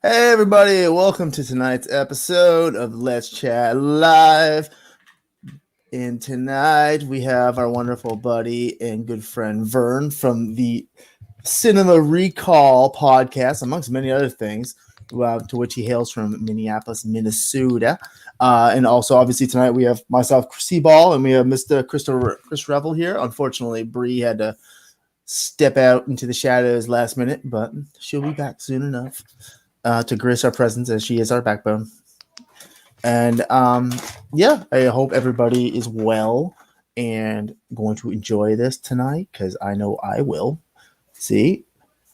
Hey everybody, welcome to tonight's episode of Let's Chat Live. And tonight we have our wonderful buddy and good friend Vern from the Cinema Recall podcast, amongst many other things, to which he hails from Minneapolis, Minnesota. And also, obviously, tonight we have myself, Cball, and we have Mr. Chris Revel here. Unfortunately, Bri had to step out into the shadows last minute, but she'll be back soon enough to grace our presence, as she is our backbone. And I hope everybody is well and going to enjoy this tonight, because I know I will. See?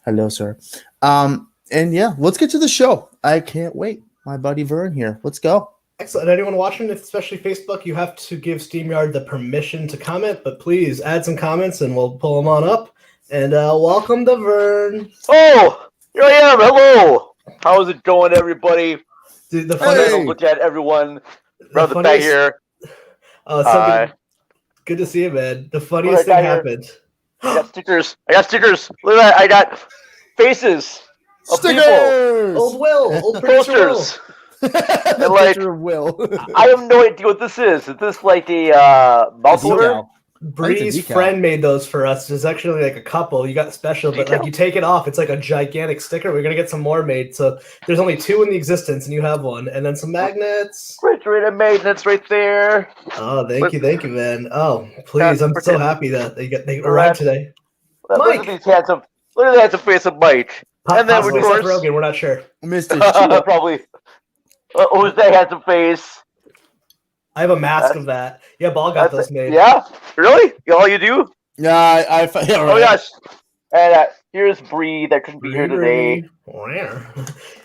Hello, sir. Let's get to the show. I can't wait. My buddy Vern here. Let's go. Excellent. Anyone watching, especially Facebook, you have to give StreamYard the permission to comment, but please add some comments and we'll pull them on up. And welcome to Vern. Oh, here I am. Hello. How's it going, everybody? Dude, the funniest, look at everyone around the back here. Oh, so good to see you, man. The funniest thing happened. I got stickers. Look at that. I got faces of Stickers! people. Old Will. Old Posters. The like, picture of Will. I have no idea what this is. Is this like a mouth order? Bri's friend made those for us. There's actually like a couple. You got special, but like you take it off, it's like a gigantic sticker. We're gonna get some more made. So there's only 2 in the existence, and you have one, and then some magnets. Refrigerator magnets right there. Oh, thank you, man. Oh, please, I'm so happy that they arrived today. Look at these handsome. Look at that handsome face of Mike. And then of course, Rogan, we're not sure. Mr. Probably. Who's that handsome face? I have a mask of that. Yeah, Ball got those made. Yeah? Really? All you do? Yeah, right. Oh, gosh. And here's Bri that couldn't be here today.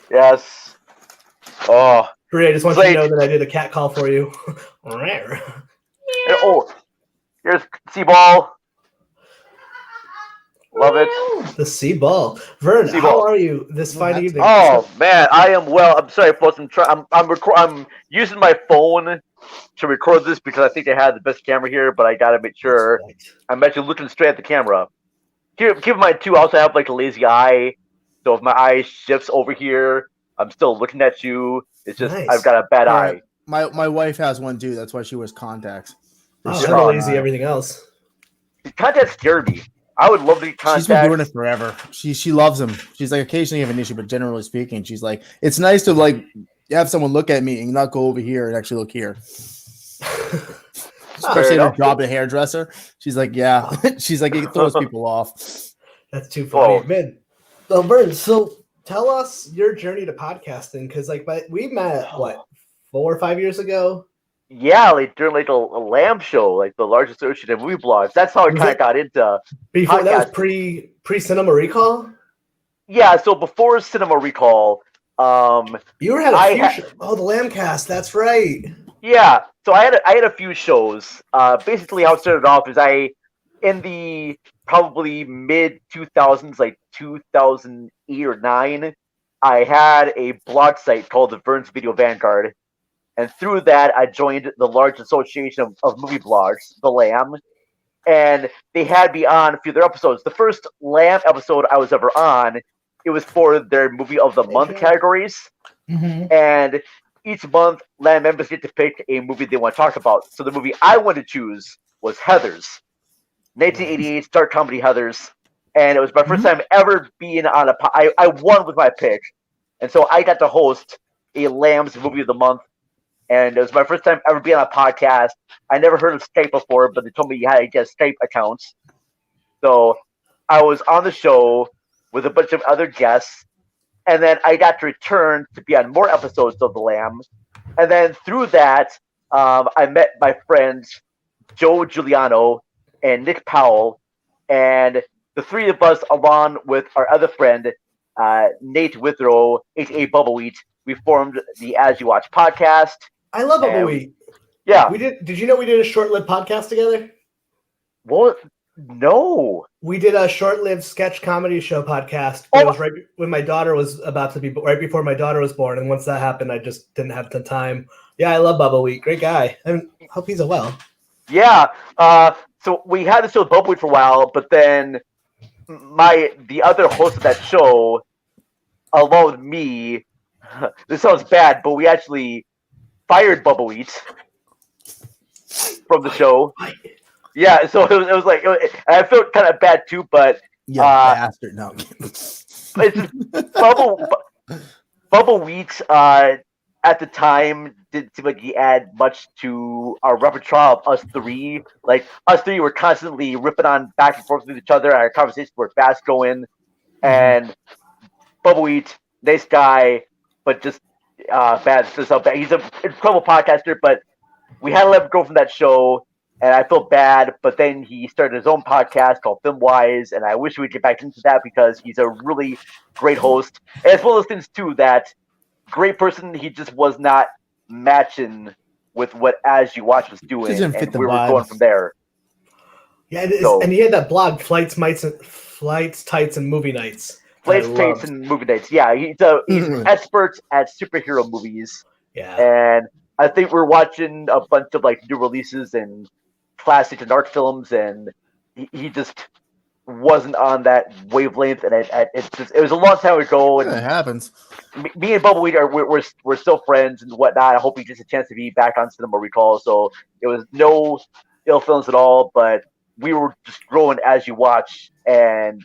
Yes. Oh. Bri, I just want you to know that I did a cat call for you. Oh, here's Cball. Love it. The Cball. Vern, how are you this fine evening? Oh, man, I am well. I'm sorry, folks. I'm using my phone to record this because I think I have the best camera here, but I gotta make sure I'm actually looking straight at the camera. Keep in mind too, I also have like a lazy eye, so if my eye shifts over here, I'm still looking at you. It's just I've got a bad eye. My wife has one too. That's why she wears contacts. I'm lazy. Everything else. Contacts scare me. I would love to get contacts. She's been doing it forever. She loves them. She's like, occasionally have an issue, but generally speaking, she's like, it's nice to like have someone look at me and not go over here and actually look here. Especially in her job at hairdresser. She's like, yeah. She's like, it throws people off. That's too funny. Man. Well, Vern, so tell us your journey to podcasting, because like we met what 4 or 5 years ago. Yeah, like during like a Lamb show, like the largest associated movie blogs. That's how I kind of got into before. That was pre Cinema Recall. Yeah, so before Cinema Recall, you had a few the Lambcast. That's right. Yeah, so I had a few shows. Basically, how it started off is in the probably mid 2000s, like 2008 or 9, I had a blog site called the Vern's Video Vanguard. And through that, I joined the large association of movie blogs, the Lamb. And they had me on a few of their episodes. The first Lamb episode I was ever on, it was for their Movie of the Month categories. Mm-hmm. And each month, Lamb members get to pick a movie they want to talk about. So the movie I wanted to choose was Heathers. 1988 dark comedy Heathers. And it was my first time ever being on I won with my pick. And so I got to host a Lamb's Movie of the Month. And it was my first time ever being on a podcast. I never heard of Skype before, but they told me you had to get Skype accounts. So I was on the show with a bunch of other guests. And then I got to return to be on more episodes of The Lamb. And then through that, I met my friends Joe Giuliano and Nick Powell. And the 3 of us, along with our other friend, Nate Withrow, a.k.a. Bubbleweed, we formed the As You Watch podcast. I love Bubbleweed. Yeah. Did you know we did a short-lived podcast together? What? No. We did a short-lived sketch comedy show podcast. It was right when my daughter was about to be, right before my daughter was born. And once that happened, I just didn't have the time. Yeah, I love Bubbleweed. Great guy. I hope he's well. Yeah. So we had this show with Bubbleweed for a while, but then the other host of that show, along with me, this sounds bad, but we actually fired Bubba Wheat from the show. Yeah, so it was like I felt kind of bad too, but bastard. No. it's just Bubba Wheat at the time didn't seem like he had much to our repertoire of us three. Like us three were constantly ripping on back and forth with each other. Our conversations were fast going, and Bubba Wheat, nice guy, but just bad. He's an incredible podcaster, but we had to let him go from that show. And I felt bad, but then he started his own podcast called FilmWise, and I wish we'd get back into that because he's a really great host. And it's one of those things, too, that great person, he just was not matching with what As You Watch was doing, and we were going from there. Yeah, and he had that blog, Flights, Tights, and Movie Nights. Flights, Tights, and Movie Nights. Yeah, he's expert at superhero movies. Yeah. And I think we're watching a bunch of like new releases and classics and art films, and he just wasn't on that wavelength, and it was a long time ago. And it happens. Me and Bubba Wheat we're still friends and whatnot. I hope he gets a chance to be back on Cinema Recall. So it was no ill feelings at all, but we were just growing As You Watch, and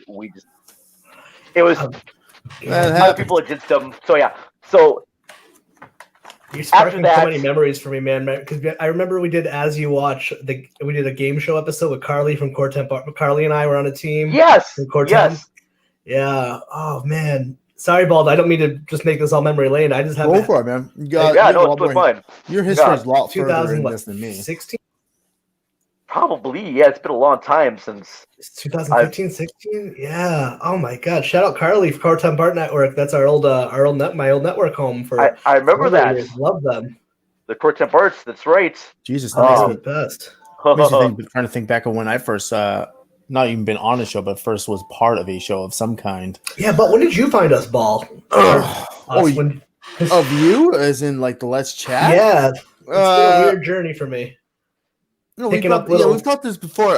it was other people against them. So yeah, so. You're sparking so many memories for me, man. Because I remember we did As You Watch. We did a game show episode with Carly from Core Temp. Carly and I were on a team. Yes. Yes. Yeah. Oh man. Sorry, Bald. I don't mean to just make this all memory lane. I just have go for it, man. No, it's fine. Your history is a lot further in this than me. 16. Probably, yeah. It's been a long time since 2015, 16. Yeah. Oh my God. Shout out Carly for Core Temp Art Network. That's my old network home for. I remember that. Years. Love them. The Core Temp Arts. That's right. Jesus, the best. Trying to think back of when I first, not even been on a show, but first was part of a show of some kind. Yeah, but when did you find us, Ball? Of you, as in like the Let's Chat. Yeah, it's been a weird journey for me. No, we've got this before.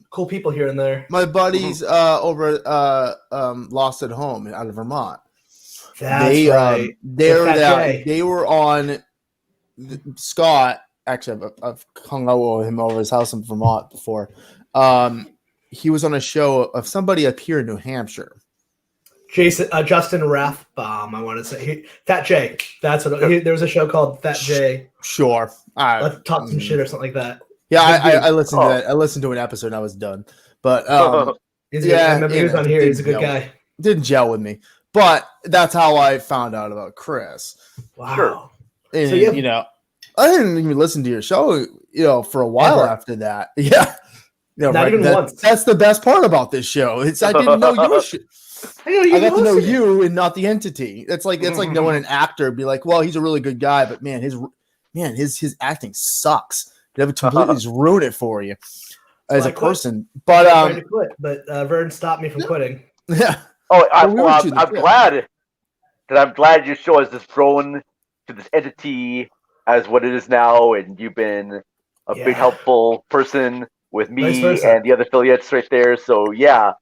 Cool people here and there. My buddies over Lost at Home out of Vermont. That's right. They were on Scott. Actually, I've hung out with him over his house in Vermont before. He was on a show of somebody up here in New Hampshire. Justin Rathbaum, I want to say. Fat J. That's what there was a show called Fat J. Sure. Let's talk some shit or something like that. Yeah, I listened to that. I listened to an episode and I was done. But I remember he was on here. He's a good guy. Didn't gel with me. But that's how I found out about Chris. Wow. Sure. And, I didn't even listen to your show, for a while after that. Yeah. Not even once. That's the best part about this show. I didn't know your shit. I got to know you and not the entity. It's like knowing an actor, be like, well, he's a really good guy, but man, his acting sucks. You have to completely just ruin it for you as a person. But I tried to quit, but Vern stopped me from quitting. Yeah. Oh, I'm glad your show has just grown to this entity as what it is now, and you've been a big helpful person with me and the other affiliates right there. So yeah.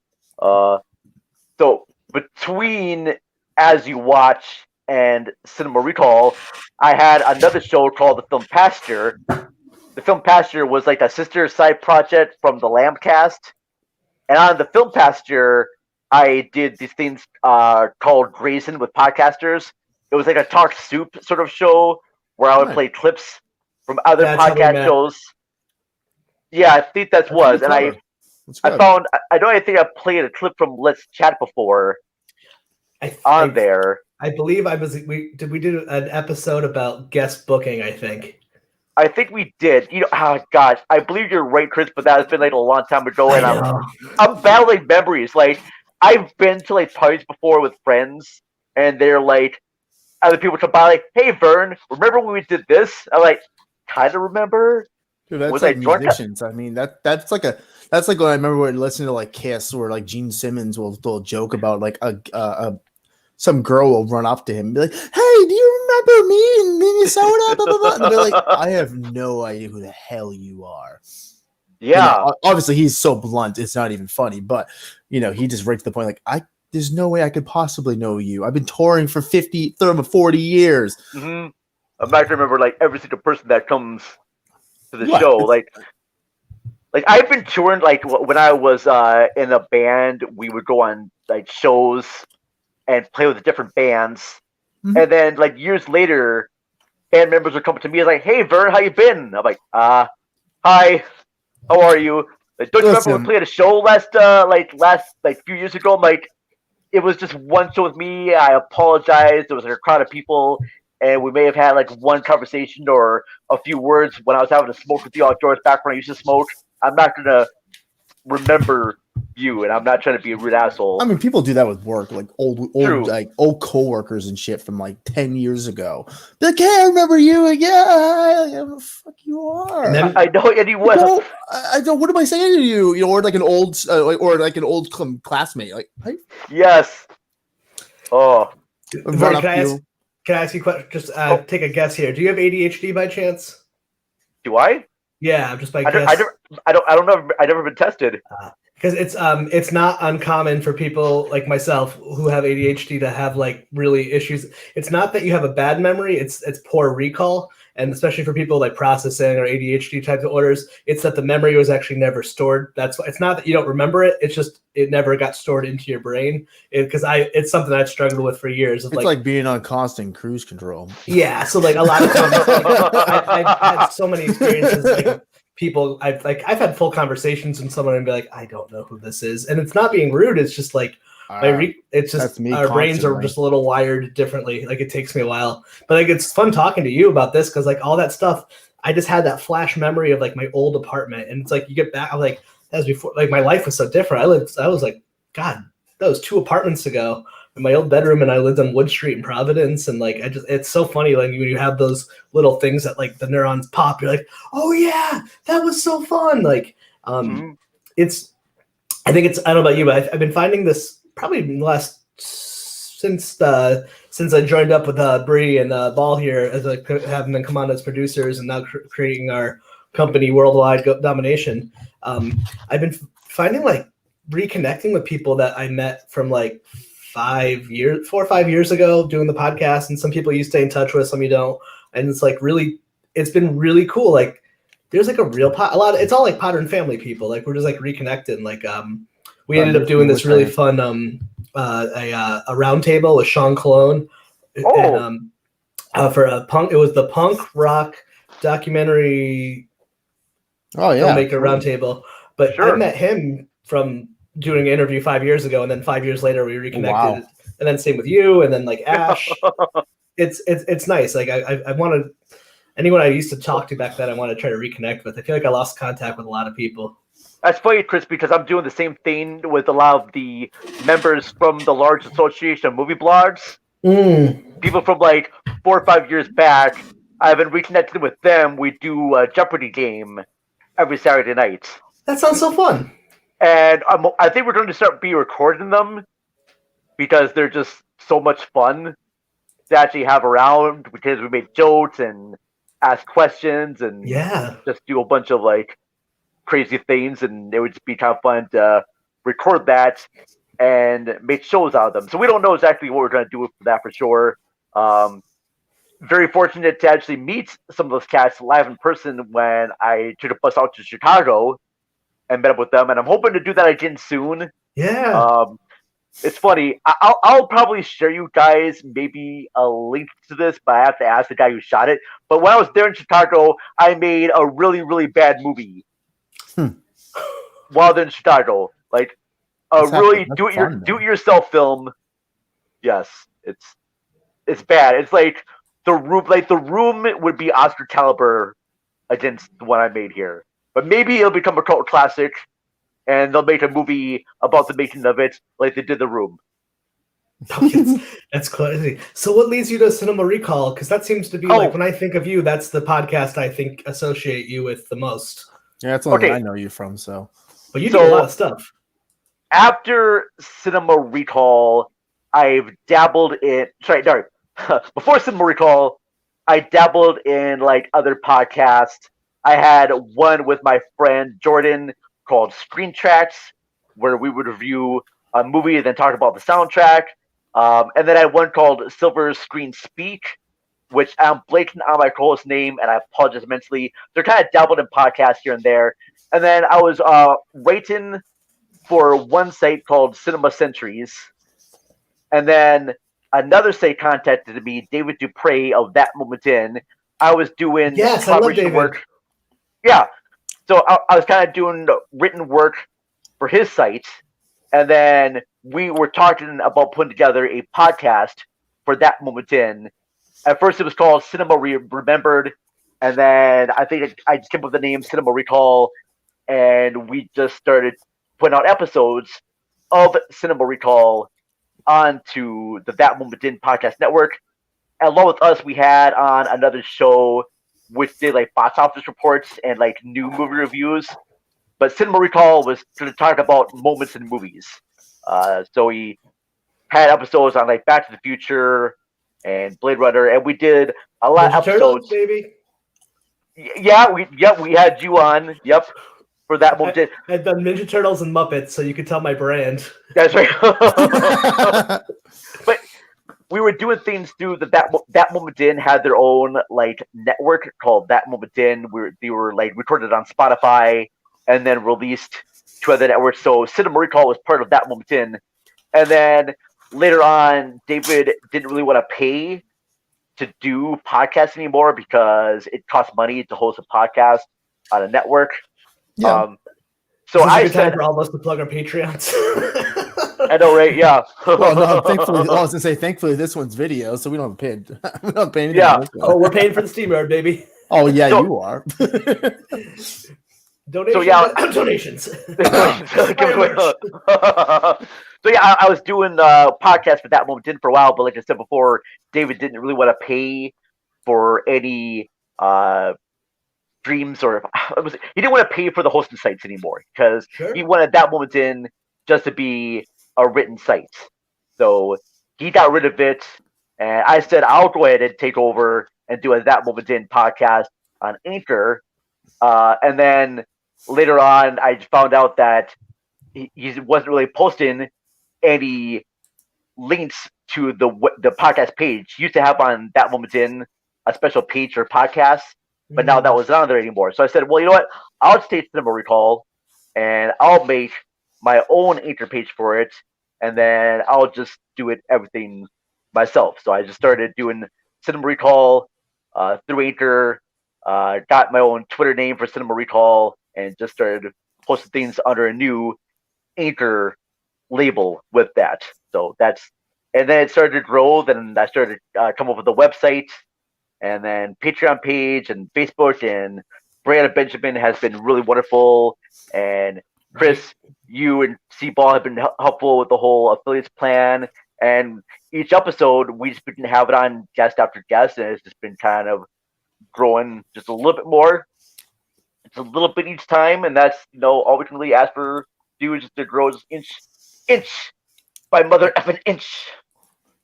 So between As You Watch and Cinema Recall, I had another show called The Film Pasture. The Film Pasture was like a sister side project from the Lambcast. And on the Film Pasture, I did these things called Grayson with podcasters. It was like a talk soup sort of show where I would play clips from other podcast shows. Yeah, I think that was. And I think I played a clip from Let's Chat before there. I believe we did an episode about guest booking, I think. I think we did. Oh gosh, I believe you're right, Chris, but that has been like a long time ago, and I'm battling memories. Like I've been to like parties before with friends, and they're like, other people come by like, "Hey, Vern, remember when we did this?" I'm like, "Kind of remember." Dude, that's like musicians. I mean, that's like when I remember when listening to like Kiss, where like Gene Simmons will joke about like some girl will run up to him and be like, "Hey, do you remember me in Minnesota?" Blah, blah, blah. And they're like, "I have no idea who the hell you are." Yeah. Obviously, he's so blunt, it's not even funny. But he just right to the point, like, there's no way I could possibly know you. I've been touring for 40 years. Mm-hmm. I'm not gonna remember like every single person that comes to the What? show. Like I've been touring. Like when I was in a band, we would go on like shows and play with different bands. Mhm. And then like years later, band members would come up to me and like, "Hey Vern, how you been?" I'm like, "Hi, how are you?" Like, don't you remember Listen. we played a show last few years ago? I'm like, it was just one show with me. I apologize. There was like a crowd of people, and we may have had like one conversation or a few words when I was having a smoke with you outdoors back when I used to smoke. I'm not gonna remember you, and I'm not trying to be a rude asshole. I mean, people do that with work, like True. old coworkers and shit from like 10 years ago. They're like, hey, I remember you. Like, yeah, the fuck you are. And then- I know, and he was. I don't. What am I saying to you? You know, or like an old, classmate. Like, hey, Yes. Oh, Vern, can I ask you a question? Just take a guess here. Do you have ADHD by chance? do I? Yeah, just by I guess. don't know. I've never been tested. Because it's not uncommon for people like myself who have ADHD to have like really issues. It's not that you have a bad memory, it's poor recall, and especially for people like processing or ADHD type of orders, it's that the memory was actually never stored. That's why it's not that you don't remember it, it's just it never got stored into your brain. It's something I've struggled with for years. it's like being on constant cruise control. Yeah, so like a lot of times I've had so many experiences like people I've had full conversations with someone and be like, I don't know who this is, and it's not being rude. It's just like it's just our brains are just a little wired differently. Like it takes me a while, but like it's fun talking to you about this because like all that stuff. I just had that flash memory of like my old apartment, and it's like you get back. I'm like that was before. Like my life was so different. I was like, God, that was 2 apartments ago. In my old bedroom, and I lived on Wood Street in Providence, and like it's so funny like when you have those little things that like the neurons pop, you're like, oh yeah, that was so fun. Like I think I don't know about you, but I've been finding this probably in the last since I joined up with Bri and Ball here as like having them come on as producers and now creating our company Worldwide Domination. I've been finding like reconnecting with people that I met from like 4 or 5 years ago doing the podcast, and some people you stay in touch with, some you don't, and it's like really, it's been really cool. Like there's like a real it's all like Potter and Family people. Like we're just like reconnecting. Like we ended up doing this really fun a round table with Sean Cologne and for a punk. It was the punk rock documentary. Oh yeah, filmmaker roundtable. But I met him from doing an interview 5 years ago, and then 5 years later we reconnected. Wow. And then same with you, and then like Ash. it's nice. Like I want to, anyone I used to talk to back then, I want to try to reconnect with. I feel like I lost contact with a lot of people. That's funny, Chris, because I'm doing the same thing with a lot of the members from the large association of movie blogs. People from like 4 or 5 years back. I've been reconnected with them. We do a Jeopardy game every Saturday night. That sounds so fun. And I think we're going to start recording them because they're just so much fun to actually have around, because we make jokes and ask questions and just do a bunch of like crazy things, and it would just be kind of fun to record that and make shows out of them. So we don't know exactly what we're going to do for that for sure. Very fortunate to actually meet some of those cats live in person when I took a bus out to Chicago and met up with them, and I'm hoping to do that again soon. Yeah. It's funny. I'll probably share you guys maybe a link to this, but I have to ask the guy who shot it. But when I was there in Chicago, I made a really, really bad movie while they're in Chicago. Like a really do it yourself film. Yes, it's bad. It's like the room would be Oscar caliber against the one I made here. But maybe it'll become a cult classic, and they'll make a movie about the making of it, like they did The Room. That's crazy. So, what leads you to Cinema Recall? Because that seems to be like when I think of you, that's the podcast I think associate you with the most. Yeah, that's the only I know you from. So, but you do a lot of stuff. After Cinema Recall, I've dabbled in. Before Cinema Recall, I dabbled in like other podcasts. I had one with my friend Jordan called Screen Tracks, where we would review a movie and then talked about the soundtrack. And then I had one called Silver Screen Speak, which I'm blanking on my co-host's name, and I apologize immensely. They're kind of dabbled in podcasts here and there. And then I was writing for one site called Cinema Centuries. And then another site contacted me, David Dupre of That Moment In. I was doing collaboration work. Yeah. So I was kind of doing written work for his site. And then we were talking about putting together a podcast for That Moment In. At first, it was called Cinema Remembered. And then I think I just came up with the name Cinema Recall. And we just started putting out episodes of Cinema Recall onto the That Moment In podcast network. And along with us, we had on another show which did like box office reports and like new movie reviews. But Cinema Recall was going to talk about moments in movies. So we had episodes on like Back to the Future and Blade Runner, and we did a lot of episodes. Turtles, baby. Yeah, we had you on. Yep. For That Moment. I've done Ninja Turtles and Muppets, so you could tell my brand. That's right. But we were doing things through that Moment In had their own like network called That Moment In. They were like recorded on Spotify and then released to other networks. So Cinema Recall was part of That Moment In. And then later on, David didn't really want to pay to do podcasts anymore because it costs money to host a podcast on a network. Yeah. So I said said for all of us to plug our Patreons. I know, right? Yeah. Well, no, thankfully, I was gonna say, thankfully, this one's video, so we don't have paid. We don't pay anything. Yeah. On this one. Oh, we're paying for the SteamYard, baby. Oh yeah, So- you are. Donations. So, yeah. Donations. So yeah, I was doing podcast for That Moment In for a while, but like I said before, David didn't really want to pay for any streams or he didn't want to pay for the hosting sites anymore because Sure. he wanted That Moment In just to be a written site. So he got rid of it, and I said I'll go ahead and take over and do a That Moment In podcast on Anchor. And then later on, I found out that he wasn't really posting any links to the podcast page. He used to have on That Moment In a special page for podcasts, but now that wasn't on there anymore. So I said, well, you know what? I'll just take Cinema Recall, and I'll make my own Anchor page for it, and then I'll just do everything myself. So I just started doing Cinema Recall through Anchor, got my own Twitter name for Cinema Recall, and just started posting things under a new Anchor label with that. So and then it started to grow. Then I started come up with a website, and then Patreon page and Facebook, and Brianna Benjamin has been really wonderful, and Chris, you and Cball have been helpful with the whole affiliates plan. And each episode, we just been having on guest after guest, and it's just been kind of growing just a little bit more. It's a little bit each time, and that's all we can really ask for do is just to grow just inch by mother effing inch.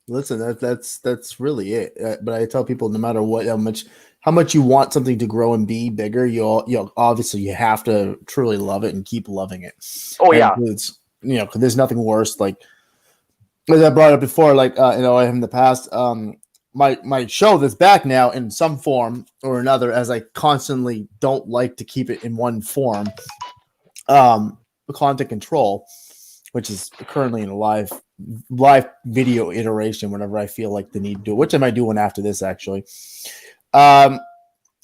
Listen, that's really it. But I tell people, no matter what, how much you want something to grow and be bigger, you'll obviously you have to truly love it and keep loving it. Oh yeah, it's because there's nothing worse. Like as I brought up before, like I have in the past, my show that's back now in some form or another, as I constantly don't like to keep it in one form. The Content Control, which is currently in a live video iteration whenever I feel like the need to do it, which I might do one after this actually. It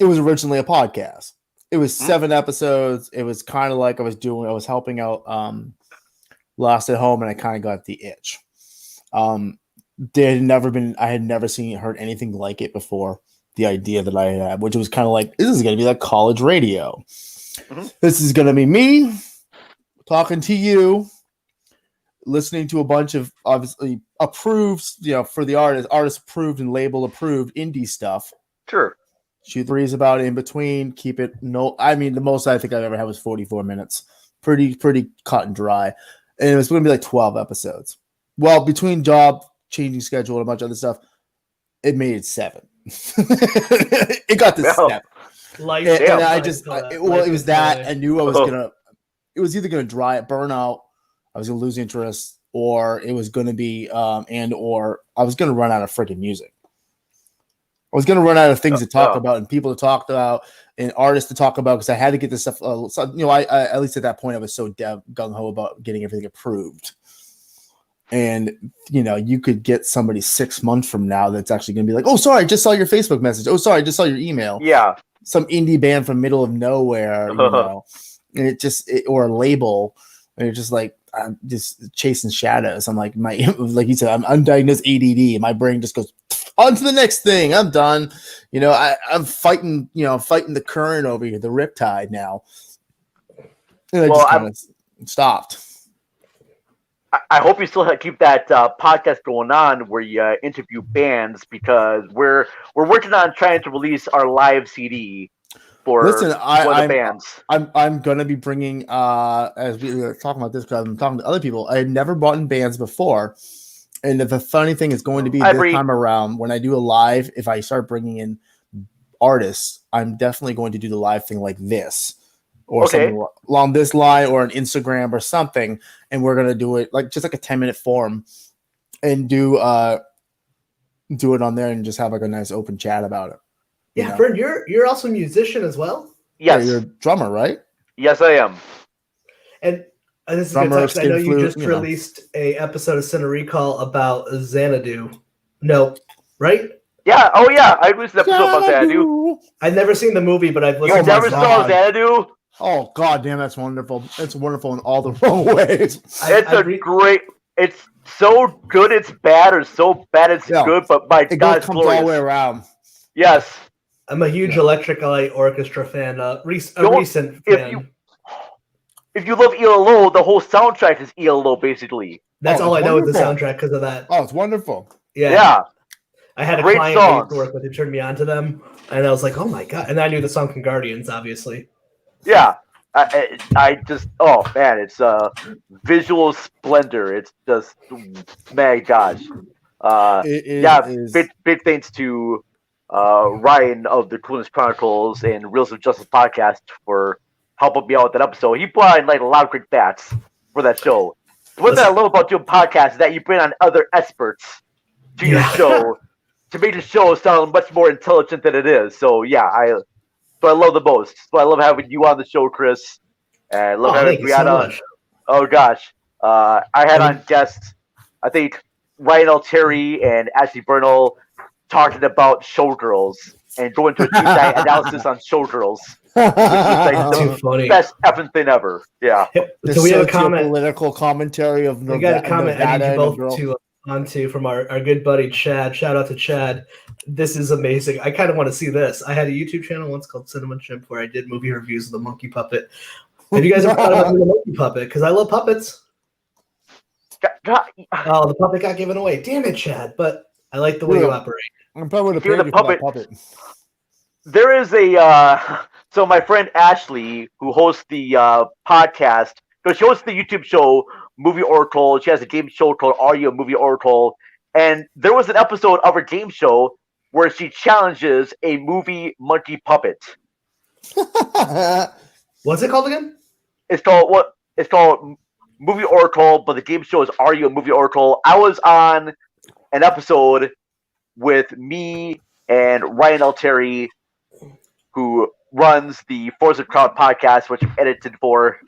was originally a podcast. It was 7 episodes. It was kind of like I was helping out Lost at Home, and I kind of got the itch. I had never heard anything like it before. The idea that I had, which was kind of like, this is going to be like college radio. Mm-hmm. This is going to be me talking to you, listening to a bunch of obviously approved, for the artist approved and label approved indie stuff. Sure. Shoot threes about in between. Keep it the most I think I've ever had was 44 minutes. Pretty cut and dry. And it was going to be like 12 episodes. Well, between job, changing schedule, and a bunch of other stuff, it made it 7. It got to 7. It was that. I knew I was gonna. It was either gonna burn out. I was gonna lose interest, or it was going to be, or I was going to run out of freaking music. I was going to run out of things to talk about and people to talk about and artists to talk about because I had to get this stuff. I at least at that point I was so gung ho about getting everything approved. And you could get somebody 6 months from now that's actually going to be like, "Oh, sorry, I just saw your Facebook message. Oh, sorry, I just saw your email." Yeah, some indie band from middle of nowhere, and or a label, and you're just like, I'm just chasing shadows. I'm like, like you said, I'm undiagnosed ADD. My brain just goes on to the next thing. I'm done. I'm fighting, fighting the current over here, the riptide now. And I just kind of stopped. I hope you still keep that podcast going on where you interview bands because we're working on trying to release our live CD for the bands. I'm gonna be bringing as we were talking about this because I'm talking to other people. I had never bought in bands before, and the funny thing is going to be this time around when I do a live. If I start bringing in artists, I'm definitely going to do the live thing like this. Or something along this line, or an Instagram or something, and we're gonna do it just like a 10-minute form, and do it on there and just have like a nice open chat about it. Yeah, Vern, you're also a musician as well. Yes, you're a drummer, right? Yes, I am. And this is drummer, good. I know you just released a episode of Cine Recall about Xanadu. No, right? Yeah. Oh yeah, I released an episode about Xanadu. I've never seen the movie, but I've listened. You never saw Xanadu? Oh god damn, that's wonderful. It's wonderful in all the wrong ways. It's so good it's bad, or so bad it's good, but my God, it's glorious. All the way around. Yes. I'm a huge Electric Light Orchestra fan, recent fan. If you love ELO, the whole soundtrack is ELO, basically. That's all I know is the soundtrack because of that. Oh, it's wonderful. Yeah. I had a client I used to work with who turned me on to them, and I was like, oh my God. And I knew the song from Guardians, obviously. Yeah, I just it's visual splendor. It's just my gosh. Big thanks to Ryan of the Coolness Chronicles and Reels of Justice podcast for helping me out with that episode. He brought in a lot of great facts for that show. One thing I love about doing podcasts is that you bring on other experts to your show to make the show sound much more intelligent than it is. So I love the most. So I love having you on the show, Chris. And I love having Brianna. Oh gosh, I had on guests. I think Ryan Altieri and Ashley Bernal talking about Showgirls and going to a deep dive analysis on Showgirls. Which is the best effing thing ever. Yeah. So we have a comment. Political commentary of Nevada. We got a comment I need you both to onto from our good buddy Chad. Shout out to Chad. This is amazing. I kind of want to see this. I had a YouTube channel once called Cinnamon Chimp where I did movie reviews of the Monkey Puppet. Have you guys ever thought about the Monkey Puppet? Because I love puppets. Oh, the puppet got given away. Damn it, Chad. But I like the way you operate. I'm probably going to pay you for that puppet. There is a so my friend Ashley, who hosts the podcast, so she hosts the YouTube show Movie Oracle. She has a game show called Audio Movie Oracle, and there was an episode of her game show where she challenges a movie monkey puppet. What's it called again? It's called Movie Oracle, but the game show is Audio Movie Oracle. I was on an episode with me and Ryan Altieri, who runs the Forza Crowd podcast, which I'm edited for.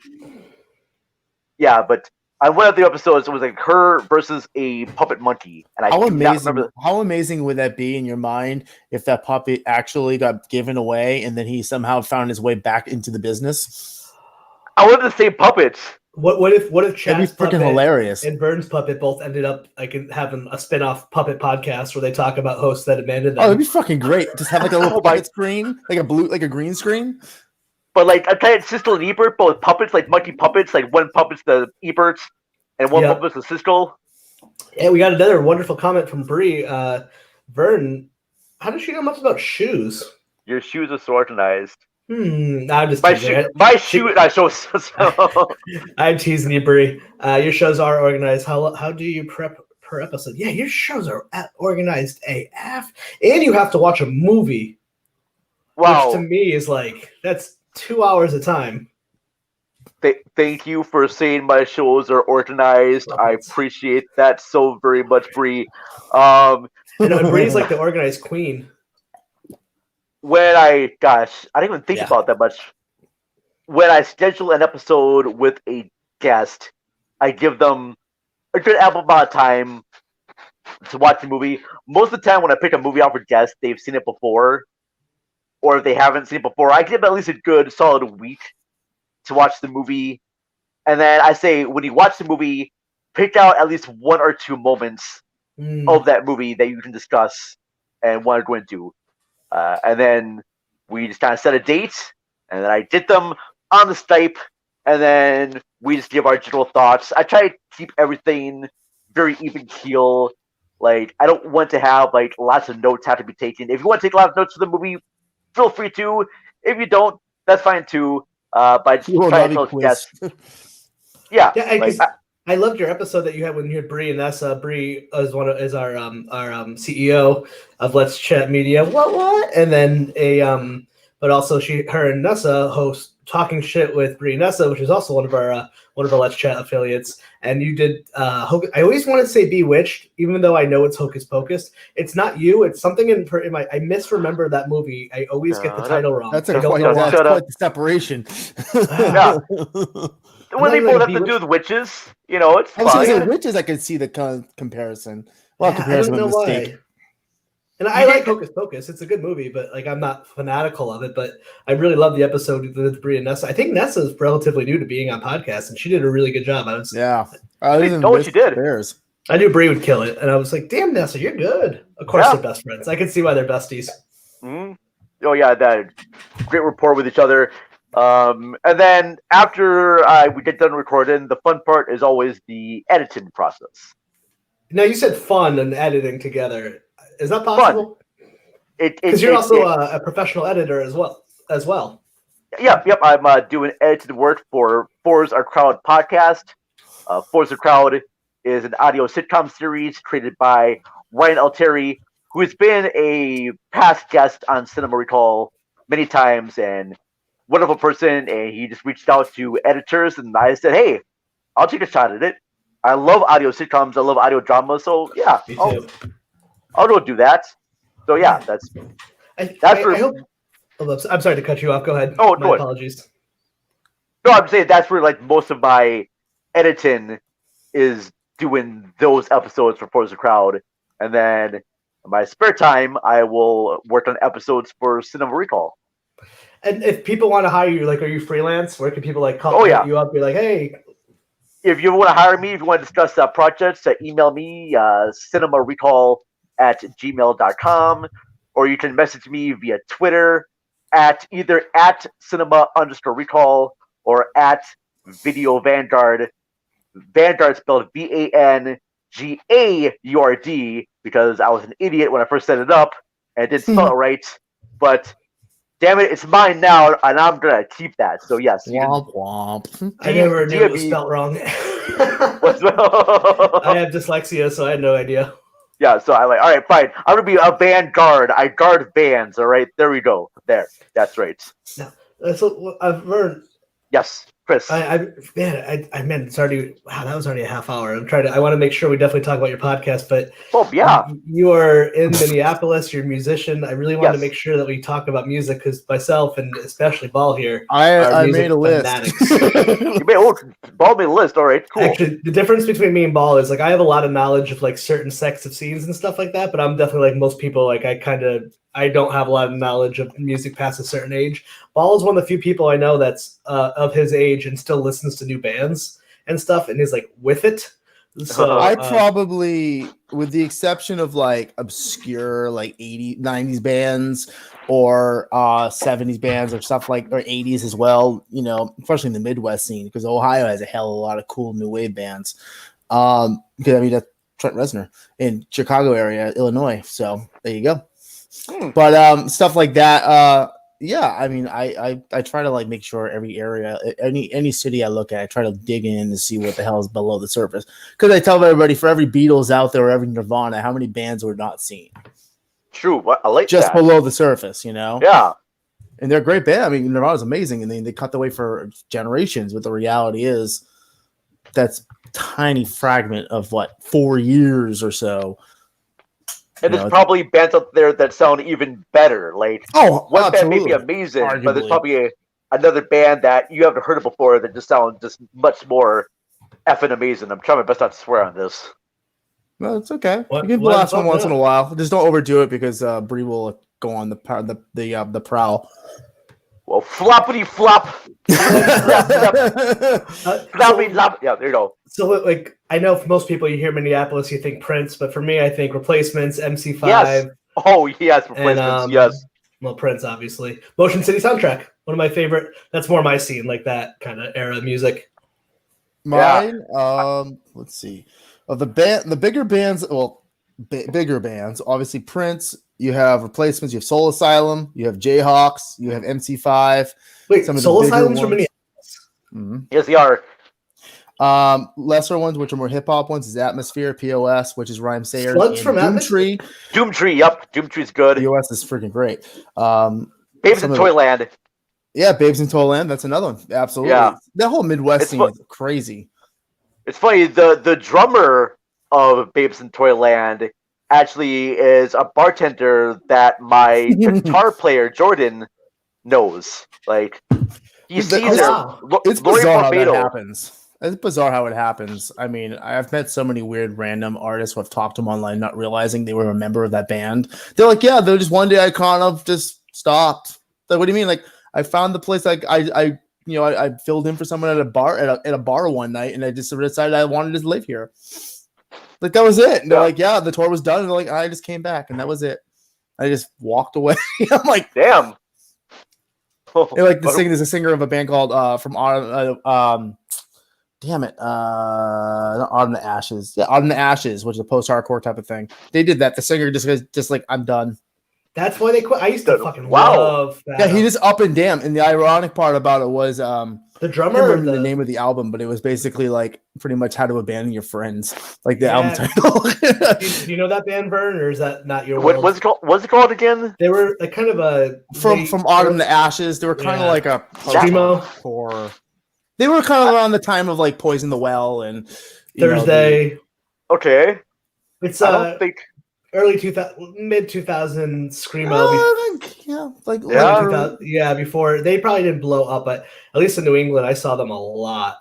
Yeah, but on one of the episodes, it was her versus a puppet monkey, and how amazing would that be in your mind if that puppet actually got given away and then he somehow found his way back into the business? I want the same puppets. What if Chad's freaking hilarious and Vern's puppet both ended up having a spin-off puppet podcast where they talk about hosts that abandoned them? Oh, that'd be fucking great. Just have a little puppet screen, like a green screen. But I kind of Siskel and Ebert, both puppets, like monkey puppets, one puppet's the Eberts and one puppet's the Siskel. And we got another wonderful comment from Bri. Vern, how does she know much about shoes? Your shoes are so organized. I'm just my shoe. I'm teasing you, Bri. Your shows are organized. How do you prep per episode? Yeah, your shows are organized AF, and you have to watch a movie. Wow, which to me is that's 2 hours of time. Thank you for saying my shows are organized. I appreciate that so very much, Bri. And Bri's like the organized queen. I didn't even think about that much. When I schedule an episode with a guest, I give them a good ample amount of time to watch the movie. Most of the time, when I pick a movie out for guests, they've seen it before, or if they haven't seen it before, I give them at least a good solid week to watch the movie. And then I say, when you watch the movie, pick out at least one or two moments of that movie that you can discuss and want to go into. And then we just kind of set a date, and then I did them on the Skype, and then we just give our general thoughts. I try to keep everything very even keel. Like, I don't want to have like lots of notes have to be taken. If you want to take a lot of notes for the movie, feel free to. If you don't, that's fine too. But just try to tell guests. Yeah, I loved your episode that you had when you had Bri and Nessa. Bri is our CEO of Let's Chat Media. What? And then but also her and Nessa host Talking Shit with Bri and Nessa, which is also one of our Let's Chat affiliates. And you did. I always want to say Bewitched, even though I know it's Hocus Pocus. It's not you. It's something in my. I misremember that movie. I always get the title wrong. That's quite the separation. Yeah. When they both have to do with witches, it's fine. Witches, I could see the comparison. Comparison I don't know why. And I like Hocus Pocus. It's a good movie, but like I'm not fanatical of it. But I really love the episode with Bri and Nessa. I think Nessa is relatively new to being on podcasts, and she did a really good job. I didn't know what she did. Bears. I knew Bri would kill it, and I was like, "Damn, Nessa, you're good." Of course, they're best friends. I can see why they're besties. Mm-hmm. Oh yeah, that great rapport with each other. And then after we get done recording, the fun part is always the editing process. Now you said fun and editing together. Is that possible? Because you're also a professional editor as well. Yep. I'm doing edited work for Fours Our Crowd podcast. Fours Our Crowd is an audio sitcom series created by Ryan Altieri, who has been a past guest on Cinema Recall many times and wonderful person. And he just reached out to editors, and I said, "Hey, I'll take a shot at it. I love audio sitcoms. I love audio dramas. So yeah, I'll go do that." So yeah, that's. I hope. I'm sorry to cut you off. Go ahead. Oh, my apologies. No, I'm saying that's where like most of my editing is doing those episodes for Forza Crowd, and then in my spare time I will work on episodes for Cinema Recall. And if people want to hire you, like, are you freelance? Where can people like call you up? Be like, hey. If you want to hire me, if you want to discuss projects, email me cinemarecall@gmail.com, or you can message me via Twitter either at cinema_recall or at Video Vanguard. Vanguard spelled VANGAURD, because I was an idiot when I first set it up and didn't spell it right. But damn it, it's mine now, and I'm gonna keep that. So yes, womp womp. I never knew it was spelled wrong. I have dyslexia, so I had no idea. Yeah, so I'm like, all right, fine. I'm gonna be a vanguard. I guard vans. All right, there we go. There, that's right. Now, so I've learned. Yes, Chris. It's already. Wow, that was already a half hour. I want to make sure we definitely talk about your podcast, but you are in Minneapolis. You're a musician. I really want to make sure that we talk about music, because myself and especially Ball here, I made a list. Ball made a list. All right, cool. Actually, the difference between me and Ball is like I have a lot of knowledge of like certain sects of scenes and stuff like that, but I'm definitely like most people. Like I don't have a lot of knowledge of music past a certain age. Ball is one of the few people I know that's of his age and still listens to new bands and stuff, and is like with it. So I probably, with the exception of like obscure like 80s, 90s bands or 70s bands or stuff like, or 80s as well, especially in the Midwest scene, because Ohio has a hell of a lot of cool new wave bands. Because that's Trent Reznor in Chicago area, Illinois. So there you go. But stuff like that, I try to like make sure every area, any city I look at, I try to dig in to see what the hell is below the surface. Because I tell everybody, for every Beatles out there or every Nirvana, how many bands we're not seeing. True, I like just that. Below the surface, Yeah. And they're a great band. I mean, Nirvana's amazing, and they cut the way for generations. But the reality is, that's tiny fragment of 4 years or so. And there's probably bands out there that sound even better. Like, one band may be amazing, arguably. But there's probably another band that you haven't heard of before that just sounds just much more effing amazing. I'm trying my best not to swear on this. No, it's okay. You can blast one once in a while. Just don't overdo it because Bri will go on the prowl. Well, floppity flop. Floppity flop. Yeah, there you go. So, like, I know for most people, you hear Minneapolis, you think Prince, but for me, I think Replacements, MC5. Yes. Oh, yes, Replacements. And, yes. Well, Prince, obviously. Motion City Soundtrack. One of my favorite. That's more my scene, like that kind of era of music. Mine. Let's see. Of the bigger bands. Well, bigger bands. Obviously, Prince. You have Replacements. You have Soul Asylum. You have Jayhawks. You have MC5. Wait, Soul Asylum's from Minneapolis? Mm-hmm. Yes, they are. Lesser ones, which are more hip hop ones, is Atmosphere, POS, which is Rhyme Sayer, Slugs from Doomtree. Doomtree, yep. Doomtree's good. POS is freaking great. Babes in Toyland. Yeah, Babes in Toyland. That's another one. Absolutely. Yeah. That whole Midwest scene is crazy. It's funny. The drummer of Babes in Toyland actually is a bartender that my guitar player Jordan knows. Like, he sees her. It's bizarre how that happens. It's bizarre how it happens. I mean, I've met so many weird random artists who have talked to them online, not realizing they were a member of that band. They're like, yeah, they're just one day I kind of just stopped. Like, what do you mean? Like, I found the place. Like, I filled in for someone at a bar at a bar one night, and I just decided I wanted to live here. Like, that was it. And they're like, yeah, the tour was done. And they're like, I just came back, and that was it. I just walked away. I'm like, damn. Like there's a singer of a band called from Autumn. Damn it. Not Autumn the Ashes. Yeah, Autumn the Ashes, which is a post-hardcore type of thing. They did that. The singer just like, I'm done. That's why they quit. I used to fucking love that. Yeah, he just up and down. And the ironic part about it was the drummer. I don't remember the name of the album, but it was basically like pretty much how to abandon your friends, like the album title. do you know that band, Vern, or is that not your world? What's it called? What's it called again? They were like kind of a from Autumn the Ashes. They were kind of like a screamo. They were kind of around the time of like Poison the Well and Thursday. Okay, it's I don't think early 2000, mid 2000 screamo. Before they probably didn't blow up, but at least in New England, I saw them a lot.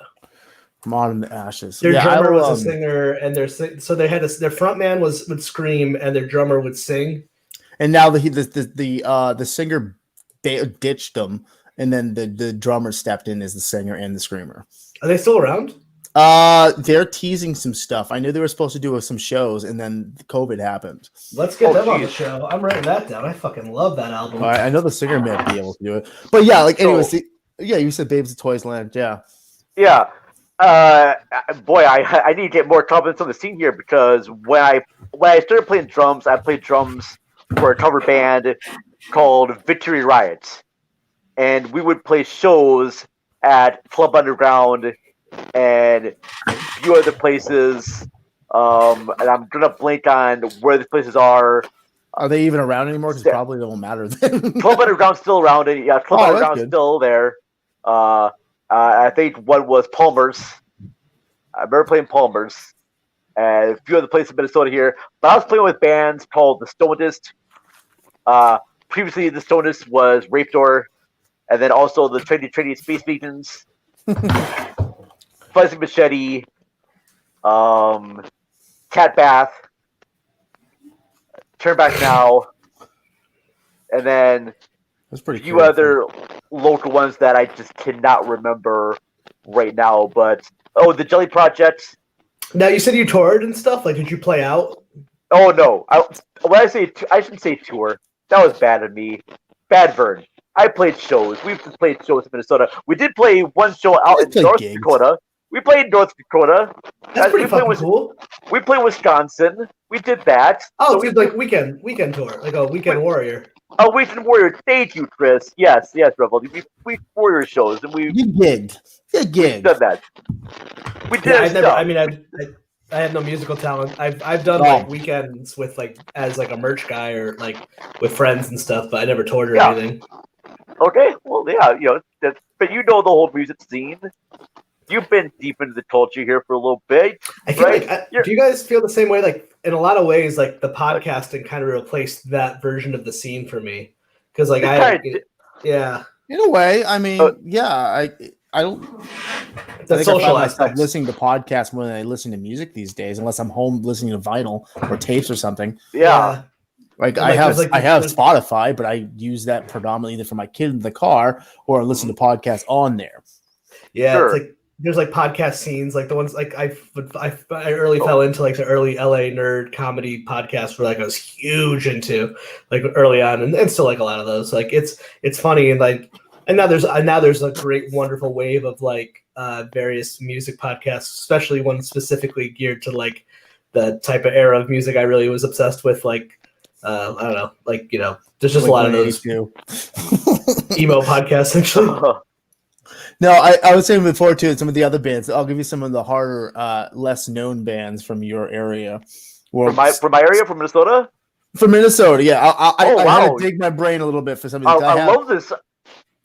Autumn the Ashes. Their drummer was a singer, and so they had their front man would scream, and their drummer would sing. And now the singer ditched them. And then the drummer stepped in as the singer and the screamer. Are they still around? They're teasing some stuff. I knew they were supposed to do some shows, and then COVID happened. Let's get them on the show. I'm writing that down. I fucking love that album. All right, I know the singer may be able to do it, but yeah, like anyways, you said Babes in Toyland, yeah. Yeah. Boy, I need to get more confidence on the scene here because when I started playing drums, I played drums for a cover band called Victory Riots. And we would play shows at Club Underground and a few other places. And I'm gonna blank on where the places are. Are they even around anymore? Because probably it won't matter then. Club Underground's still around. Yeah, Club Underground's still there. I think one was Palmer's. I remember playing Palmer's. And a few other places in Minnesota here. But I was playing with bands called The Stonedist. Previously, The Stonedist was Rape Door. And then also the Trendy Space Beacons, Fuzzy Machete, Cat Bath, Turn Back Now, and then a few other local ones that I just cannot remember right now. But the Jelly Project. Now you said you toured and stuff. Like, did you play out? Oh no! I shouldn't say tour. That was bad of me. Bad Vern. I played shows. We've played shows in Minnesota. We did play one show out in North Dakota. We played North Dakota. That's pretty fucking cool. We played Wisconsin. We did that. Oh, so it's like weekend tour, like a weekend warrior. A weekend warrior. Thank you, Chris. Yes, Rebel. We warrior shows, and we gigged. We did that. We did. I have no musical talent. I've done like weekends with like as like a merch guy or like with friends and stuff, but I never toured or anything. Okay, well, yeah, but you know the whole music scene. You've been deep into the culture here for a little bit, I feel right? like, do you guys feel the same way? Like, in a lot of ways, like the podcasting kind of replaced that version of the scene for me. Because, like, yeah, In a way, I mean, I don't. the I think I social find myself aspects. listening to podcasts more than I listen to music these days, unless I'm home listening to vinyl or tapes or something. Yeah. Like And, I have there's Spotify, but I use that predominantly either for my kid in the car or I listen to podcasts on there. Yeah, Sure. it's like there's like podcast scenes, like the ones like I early fell into like the early LA nerd comedy podcasts where like I was huge into like early on, and still like a lot of those. Like it's funny and like and now there's a great wonderful wave of like various music podcasts, especially one specifically geared to like the type of era of music I really was obsessed with. Like I don't know, like there's just a lot of those emo podcasts actually. No, I was saying before too, some of the other bands. I'll give you some of the harder, less known bands from your area. From my area, from Minnesota? From Minnesota, yeah. I had to Wow. dig my brain a little bit for some of these. I love this.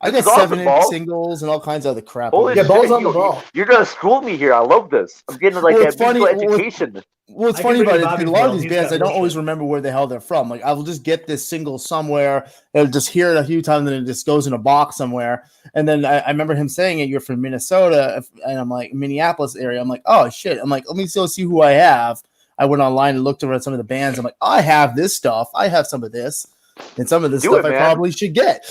I got Awesome, 7-inch singles and all kinds of other crap. Holy shit, balls on the ball. You're gonna school me here. I love this. I'm getting like a musical education. What's funny about it is a lot of these bands, I don't always remember where the hell they're from. Like I will just get this single somewhere, and just hear it a few times, and then it just goes in a box somewhere. And then I remember him saying it. You're from Minnesota, and I'm like Minneapolis area. I'm like, oh shit. I'm like, let me go see who I have. I went online and looked over at some of the bands. I'm like, I have this stuff. I have some of this, and some of this stuff I probably should get.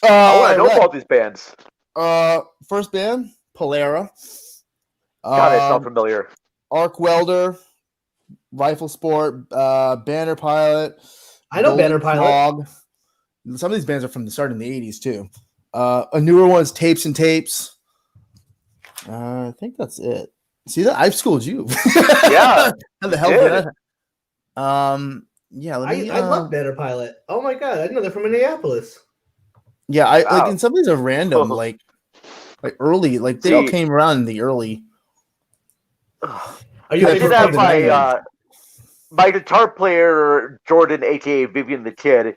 I want to know about these bands. First band, Polera. God, it sounds familiar. Arc Welder, Rifle Sport, Banner Pilot. I know Banner Pilot. Frog. Some of these bands are from the start in the 80s too. A newer one is Tapes and Tapes. I think that's it. See that? I've schooled you. Yeah. How the hell did that? Yeah. I love Banner Pilot. Oh my god, I know they're from Minneapolis. Yeah, like in some of these are random, like early, like they all came around in the early. I did have my guitar player Jordan, aka Vivian the Kid.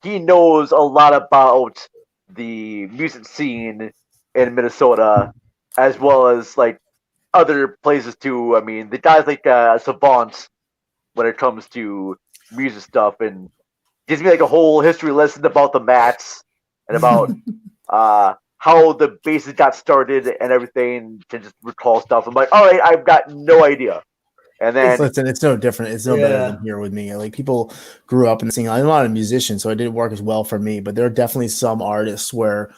He knows a lot about the music scene in Minnesota, as well as like other places too. I mean, the guy's like a savant when it comes to music stuff, and gives me like a whole history lesson about the Mats and about how the bases got started and everything, to just recall stuff. I'm like, all right, I've got no idea. And then it's no different. It's no better than here with me. Like people grew up and singing. I'm not a musician, so it didn't work as well for me. But there are definitely some artists where,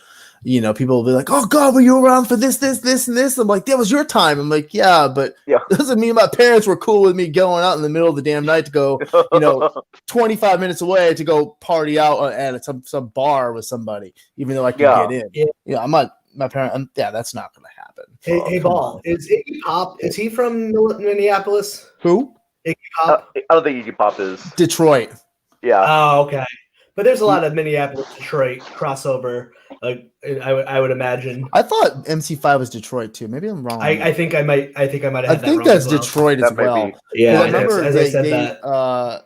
people will be like, "Oh God, were you around for this, and this?" I'm like, "That was your time." I'm like, "Yeah, but doesn't mean my parents were cool with me going out in the middle of the damn night to go, 25 minutes away to go party out at some bar with somebody, even though I could get in." Yeah, I'm not. My parent. That's not going to happen. Hey, Ball. Is Iggy Pop? Is he from Minneapolis? Who? Iggy Pop. I don't think Iggy Pop is Detroit. Yeah. Oh, okay. But there's a lot of Minneapolis Detroit crossover. I would imagine. I thought MC5 was Detroit too. Maybe I'm wrong. I think I might have. I think that's Detroit as well. Yeah, I remember as I said that.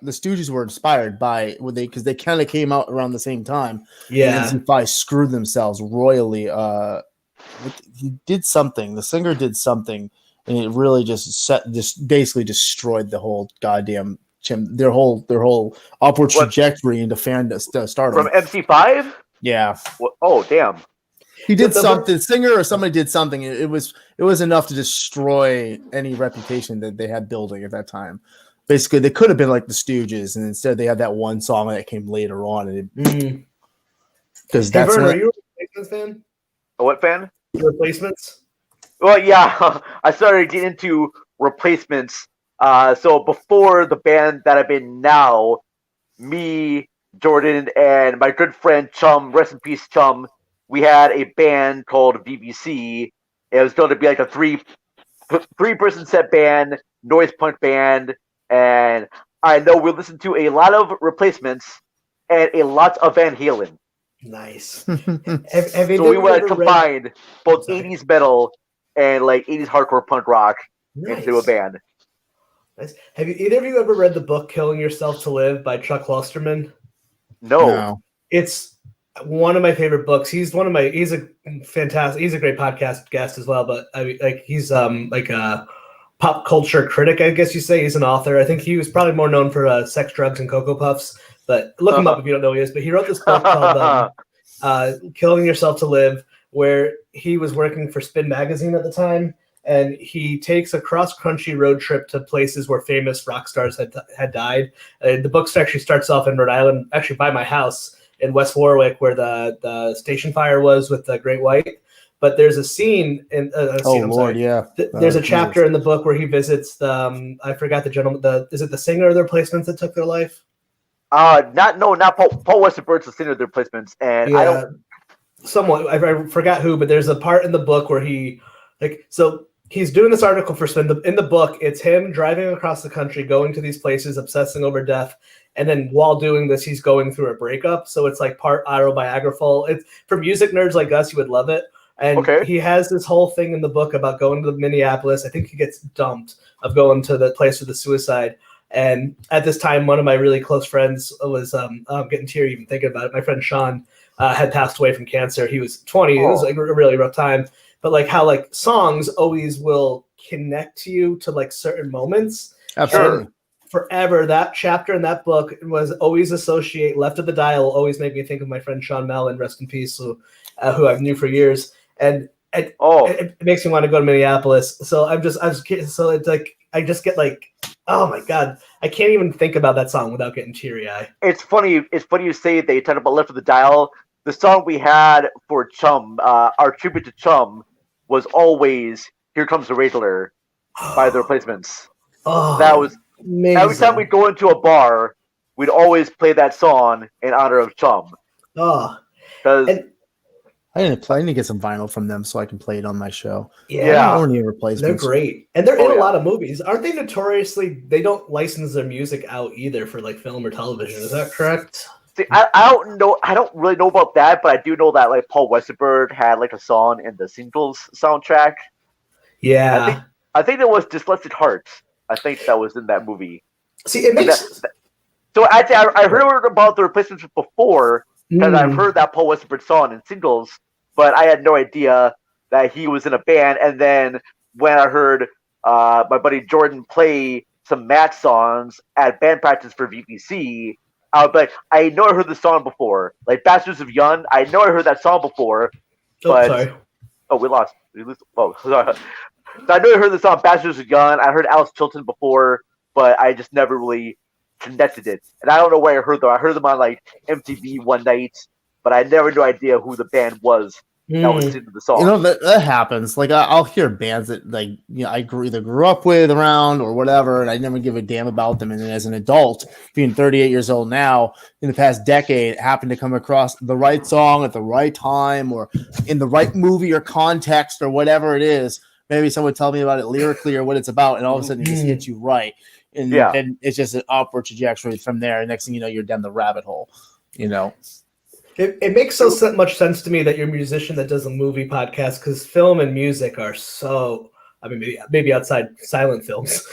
The Stooges were inspired by because they kind of came out around the same time. Yeah, and MC5 screwed themselves royally. He did something. The singer did something, and it really just basically destroyed the whole goddamn their whole upward trajectory into stardom. From MC5. Yeah. Oh damn. He did something. The singer or somebody did something. It was enough to destroy any reputation that they had building at that time. Basically, they could have been like the Stooges, and instead they had that one song that came later on. Because that's Vern, are you a Replacements fan? A what fan? The Replacements. Well, yeah, I started getting into Replacements. So before the band that I'm in now, me, Jordan, and my good friend Chum, rest in peace, Chum, we had a band called VBC. It was going to be like a three-person set band, noise punk band, and I know we listened to a lot of Replacements and a lot of Van Halen. Nice. So we would combine both 80s metal and like 80s hardcore punk rock into a band. Nice. Have either of you ever read the book "Killing Yourself to Live" by Chuck Klosterman? No. It's one of my favorite books. He's a fantastic. He's a great podcast guest as well. But I mean, like he's like a pop culture critic, I guess you say. He's an author. I think he was probably more known for Sex, Drugs, and Cocoa Puffs. But look him up if you don't know who he is. But he wrote this book called "Killing Yourself to Live," where he was working for Spin Magazine at the time, and he takes a cross-country road trip to places where famous rock stars had died. The book actually starts off in Rhode Island, actually by my house in West Warwick, where the station fire was with the Great White. But there's a scene in there's a chapter in the book where he visits the I forgot the gentleman. Is it the singer of the Replacements that took their life? Not Paul Westerberg's the singer of the Replacements, and I don't. I forgot who, but there's a part in the book where he's doing this article for Spin. In the book, it's him driving across the country, going to these places, obsessing over death. And then while doing this, he's going through a breakup. So it's like part autobiographical. It's for music nerds like us, you would love it. And he has this whole thing in the book about going to Minneapolis. I think he gets dumped of going to the place with the suicide. And at this time, one of my really close friends was I'm getting teary even thinking about it. My friend Sean had passed away from cancer. He was 20. It was like a really rough time. But like how like songs always will connect to you to like certain moments. Absolutely. Forever, that chapter in that book was always associate. Left of the Dial will always make me think of my friend Sean Mellon, rest in peace, who I've knew for years. And it makes me want to go to Minneapolis. So so it's like I just get like, oh my God, I can't even think about that song without getting teary eye. It's funny you say that you talked about Left of the Dial. The song we had for Chum, our tribute to Chum, was always "Here Comes the Riddler" by the Replacements. That was amazing. Every time we go into a bar, we'd always play that song in honor of Chum. Because I need to get some vinyl from them so I can play it on my show. Yeah. Or new replacements. They're great. And they're in a lot of movies. Aren't they notoriously, they don't license their music out either for like film or television. Is that correct? See, I don't know. I don't really know about that, but I do know that like Paul Westerberg had like a song in the Singles soundtrack. Yeah. I think it was Dyslexic Hearts. I think that was in that movie. See, it makes... So actually, I heard about the Replacements before, because I've heard that Paul Westerberg song in Singles, but I had no idea that he was in a band. And then when I heard my buddy Jordan play some Matt songs at band practice for VPC, I was like, I know I heard the song before. Like Bastards of Young, I know I heard that song before. But, we lost. Oh, sorry. So I know I heard the song Bastards of Young. I heard Alice Chilton before, but I just never really connected it. And I don't know where I heard them. I heard them on like MTV one night, but I never no idea who the band was that was singing the song. You know, that happens. Like I'll hear bands that like I either grew up with around or whatever, and I never give a damn about them. And then as an adult, being 38 years old now, in the past decade, happened to come across the right song at the right time or in the right movie or context or whatever it is. Maybe someone tell me about it lyrically or what it's about, and all of a sudden it just hits you right. And then it's just an upward trajectory from there. Next thing you know, you're down the rabbit hole, you know. It makes so much sense to me that you're a musician that does a movie podcast, because film and music are so, I mean, maybe outside silent films.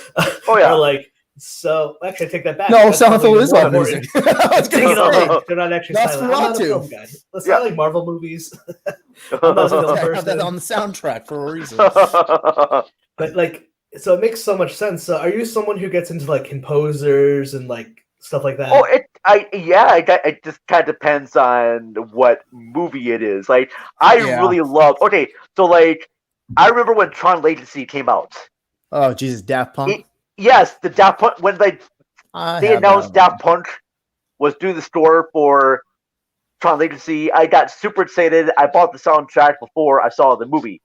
Are like, so actually I take that back. No, silent film is all music. They're not actually silent. I'm not a film guy. Let's not like Marvel movies. I'm not a film person. Have that on the soundtrack for a reason. But like, so it makes so much sense. So are you someone who gets into like composers and like stuff like that? It just kind of depends on what movie it is. Like, I really love. Okay, so like, I remember when Tron Legacy came out. Oh Jesus, Daft Punk. Yes, the Daft Punk when they announced Daft Punk was doing the score for Tron Legacy. I got super excited. I bought the soundtrack before I saw the movie.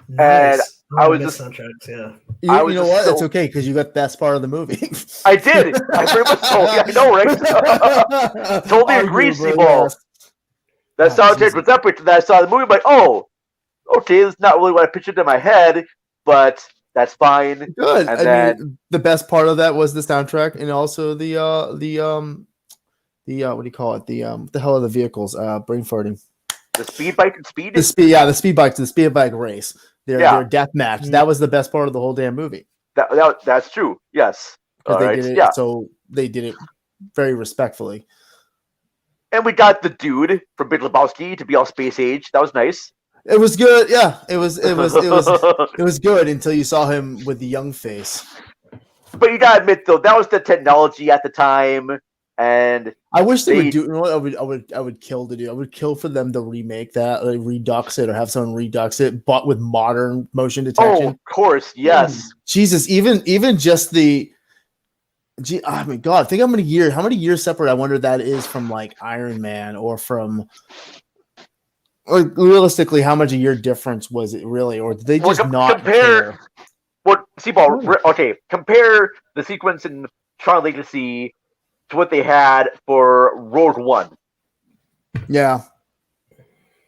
Nice. And I was just soundtracks, You know what? It's okay because you got the best part of the movie. I did. I pretty much told you. I know, right? Totally agree, Cball. That soundtrack was epic. That I saw the movie, I'm like, oh, okay, it's not really what I pictured in my head, but that's fine. Good. And I mean, the best part of that was the soundtrack, and also the what do you call it? The hell are the vehicles? Brain farting. The speed bike and speed. The speed bike race. Their death match. That was the best part of the whole damn movie. That's true. Yes. So they did it very respectfully. And we got the dude from Big Lebowski to be all space age. That was nice. It was good. Yeah, it was good until you saw him with the young face. But you gotta admit, though, that was the technology at the time, and I wish they would do. You know what? I would kill to do. I would kill for them to remake that, like redux it, or have someone redux it, but with modern motion detection. Oh, of course, yes. Jesus, even just the. Oh my God! Think how many years separate? I wonder that is from like Iron Man or from. Like realistically, how much a year difference was it really, or did they just not care? What Cball? Okay, compare the sequence in Tron Legacy to what they had for Rogue One. Yeah,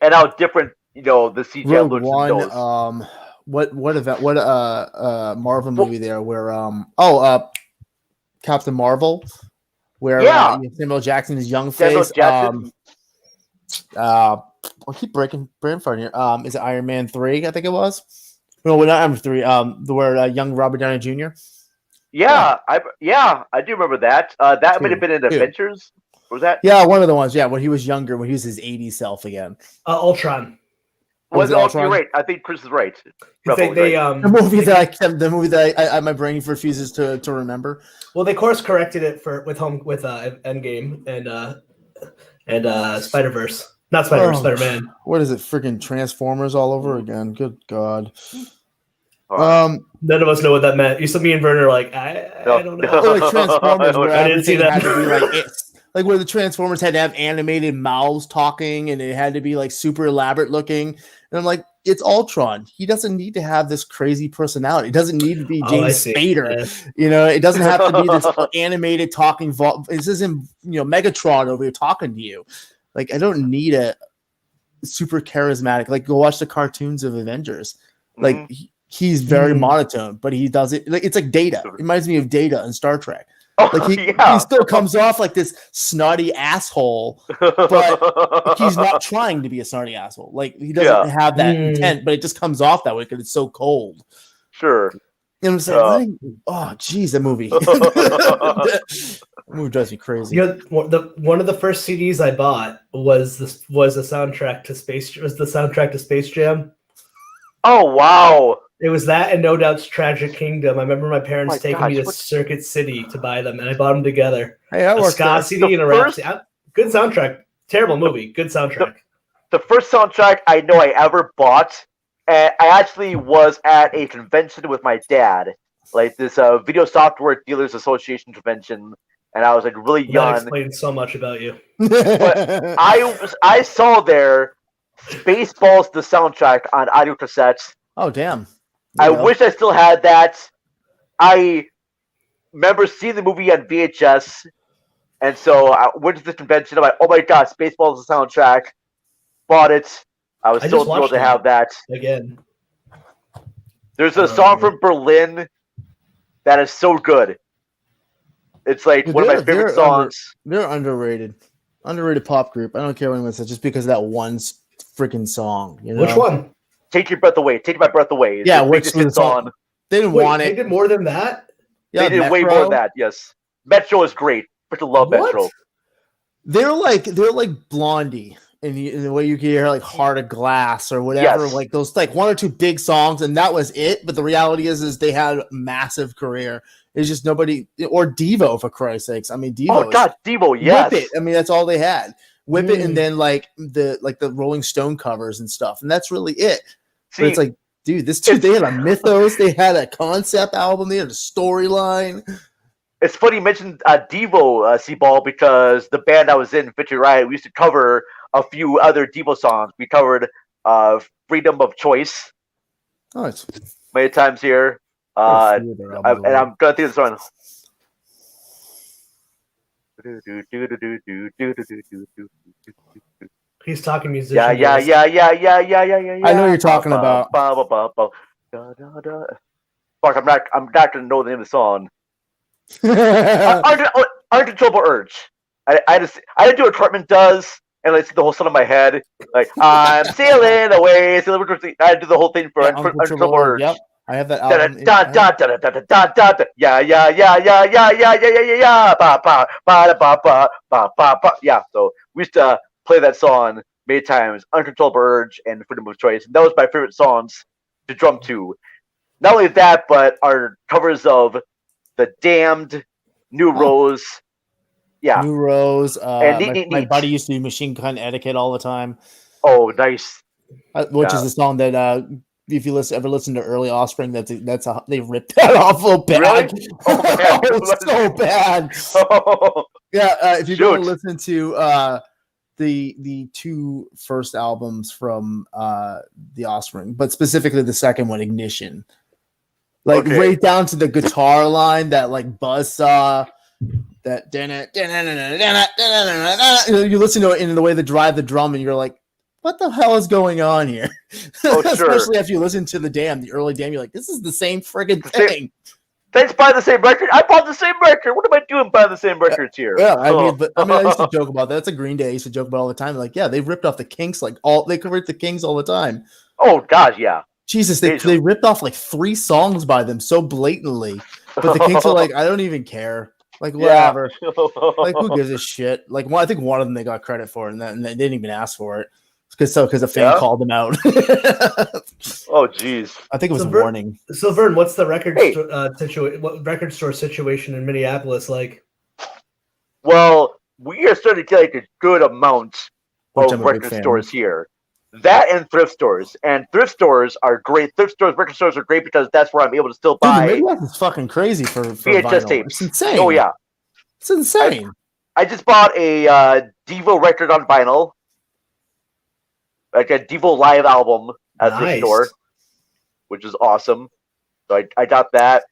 and how different the CGI Rogue looks. One. In those. What Marvel movie there where Captain Marvel, where Samuel Jackson is young face. I'll keep breaking brain fart here. Is it Iron Man 3? I think it was. No, not Iron Man 3. Where young Robert Downey Jr. I do remember that. That might have been in Adventures. Was that? Yeah, one of the ones. Yeah, when he was younger, when he was his 80s self again. Ultron. Was Ultron? You're right. I think Chris is right. The movie that my brain refuses to remember. Well, they course corrected it with Endgame and Spider-Verse. Not Spider-Verse, Spider-Man. What is it? Freaking Transformers all over again. Good God. None of us know what that meant. You said me and Vern are like, I don't know. Like Transformers, where I didn't see that. Had to be like where the Transformers had to have animated mouths talking, and it had to be like super elaborate looking. And I'm like, it's Ultron. He doesn't need to have this crazy personality. It doesn't need to be James Spader. Yeah. It doesn't have to be this animated talking. This isn't Megatron over here talking to you. Like, I don't need a super charismatic. Like, go watch the cartoons of Avengers. Like, he's very monotone, but he does it. Like, it's like Data. It reminds me of Data in Star Trek. Like, he still comes off like this snotty asshole, but he's not trying to be a snotty asshole. Like, he doesn't have that intent, but it just comes off that way because it's so cold. Sure. And I'm saying, oh, geez, that movie. That movie drives me crazy. One of the first CDs I bought was the soundtrack to Space Jam. Oh wow! It was that and No Doubt's Tragic Kingdom. I remember my parents taking me to Circuit City to buy them, and I bought them together. Hey, that worked. A ska CD and a rap CD. Good soundtrack. Terrible movie. Good soundtrack. The first soundtrack I know I ever bought. I actually was at a convention with my dad, like this Video Software Dealers Association convention, and I was like really young. That explains so much about you. But I saw there Spaceballs the soundtrack on audio cassettes. Oh damn! I wish I still had that. I remember seeing the movie on VHS, and so I went to the convention. I'm like, oh my god, Spaceballs the soundtrack. Bought it. I was so thrilled to have that. Again. There's a song from Berlin that is so good. It's like one of my favorite songs. They're underrated. Underrated pop group. I don't care what anyone says, just because of that one freaking song. Which one? Take Your Breath Away. Take My Breath Away. Yeah, which was song. They didn't want it. They did more than that? Yeah, they did way more than that, yes. Metro is great. I love Metro. They're like Blondie. In the way you can hear like Heart of Glass or whatever, like those like one or two big songs, and that was it. But the reality is they had a massive career. It's just nobody, or Devo, for Christ's sakes. I mean, Devo. Oh God, Devo, yes. Whip It. I mean, that's all they had. Whip It, and then like the Rolling Stone covers and stuff, and that's really it. See, but it's like, dude, they had a mythos, they had a concept album, they had a storyline. It's funny you mentioned Devo, Cball, because the band I was in, Victory Riot, we used to cover a few other Devo songs. We covered Freedom of Choice. Nice. Many times here. And I'm going to think of this one. He's talking musician. Yeah. I know you're talking about. Fuck, I'm not going to know the name of the song. Uncontrollable Urge. I had to do what Cartman does, and I see the whole song in my head. Like, I'm sailing away. I had to do the whole thing for Uncontrollable Urge. Yep. I have that Da da album. da da da da da da da da. Yeah. Ba ba ba ba ba ba ba ba. Yeah. So we used to play that song many times. Uncontrollable Urge and Freedom of Choice. And that was my favorite songs to drum to. Not only that, but our covers of The Damned, New Rose. Yeah. New Rose. And My buddy used to do Machine Gun Etiquette all the time. Oh, nice. Which is a song that if you ever listen to early Offspring, they ripped that off so bad. Really? Oh, man. It's so bad. Yeah, if you go and listen to the two first albums from the Offspring, but specifically the second one, Ignition, like right down to the guitar line, that like buzzsaw. That you listen to it in the way they drive the drum, and you're like, what the hell is going on here? Oh, sure. Especially if you listen to the early Damn, you're like, this is the same friggin' thing. Let's buy the same record. I bought the same record. What am I doing buying the same records here? Yeah, I used to joke about that. That's a Green Day I used to joke about all the time. Like, yeah, they ripped off the Kinks they covered the Kings all the time. Oh gosh, yeah. Jesus, they ripped off like 3 songs by them so blatantly. But the Kinks are like, I don't even care. Like, whatever. Yeah. Like, who gives a shit? Like, I think one of them they got credit for, and they didn't even ask for it. Because a fan called them out. Oh, jeez. I think it was a warning. So, Vern, what's the record store situation in Minneapolis like? Well, we are starting to get like a good amount of record stores here. That and thrift stores. And thrift stores are great. Record stores are great because that's where I'm able to still buy. Dude, the Midwest is fucking crazy for VHS vinyl. tapes. It's insane. Oh, yeah. It's insane. I just bought a Devo record on vinyl. Like a Devo live album at the store, which is awesome. So I got that.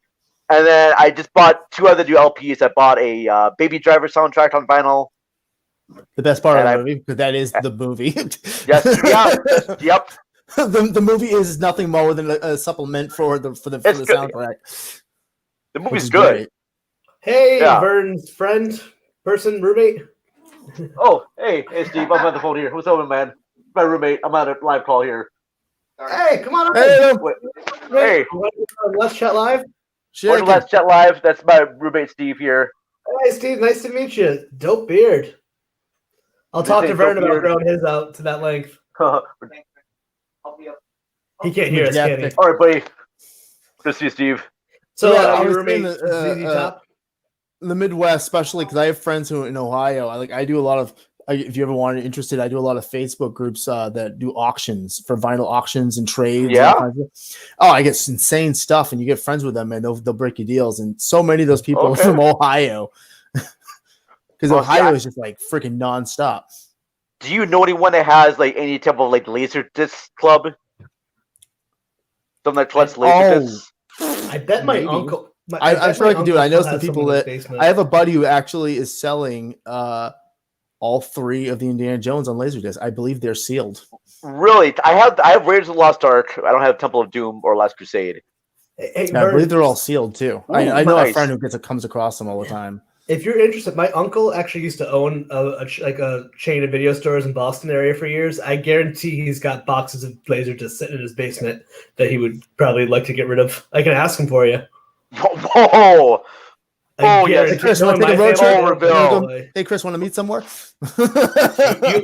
And then I just bought 2 other new LPs. I bought a Baby Driver soundtrack on vinyl. The best part of the movie, because that is the movie. Yes, yeah, yep. The movie is nothing more than a supplement for the soundtrack. The movie's good. Great. Hey, Vern's friend, roommate. Oh, hey, Steve. I'm on the phone here. What's up, man? My roommate. I'm on a live call here. Hey, come on. Hey. Let's Chat Live. Let's Chat Live. That's my roommate, Steve, here. Hey, Steve. Nice to meet you. Dope beard. I'll talk to Vern about growing his out to that length. He can't hear us, can he? All right, buddy. Good to see you, Steve. So, your roommate, ZZ Top? The Midwest, especially because I have friends who in Ohio. I do a lot of. If you ever wanted interested, I do a lot of Facebook groups that do auctions for vinyl auctions and trades. Yeah. I get insane stuff, and you get friends with them, and they'll break you deals. And so many of those people are from Ohio, because Ohio is just like freaking nonstop. Do you know anyone that has like any type of like laser disc club? Something that collects laser discs. I bet my uncle. I'm sure I can do it. I know some people that I have a buddy who actually is selling all 3 of the Indiana Jones on Laserdisc. I believe they're sealed. Really? I have Raiders of the Lost Ark. I don't have Temple of Doom or Last Crusade. Hey, I believe they're all sealed too. I know a friend who comes across them all the time. If you're interested, my uncle actually used to own a chain of video stores in Boston area for years. I guarantee he's got boxes of Laserdiscs sitting in his basement that he would probably like to get rid of. I can ask him for you. Whoa! Oh, yes. Hey, Chris, want to take a road trip? Hey, Chris, want to meet somewhere?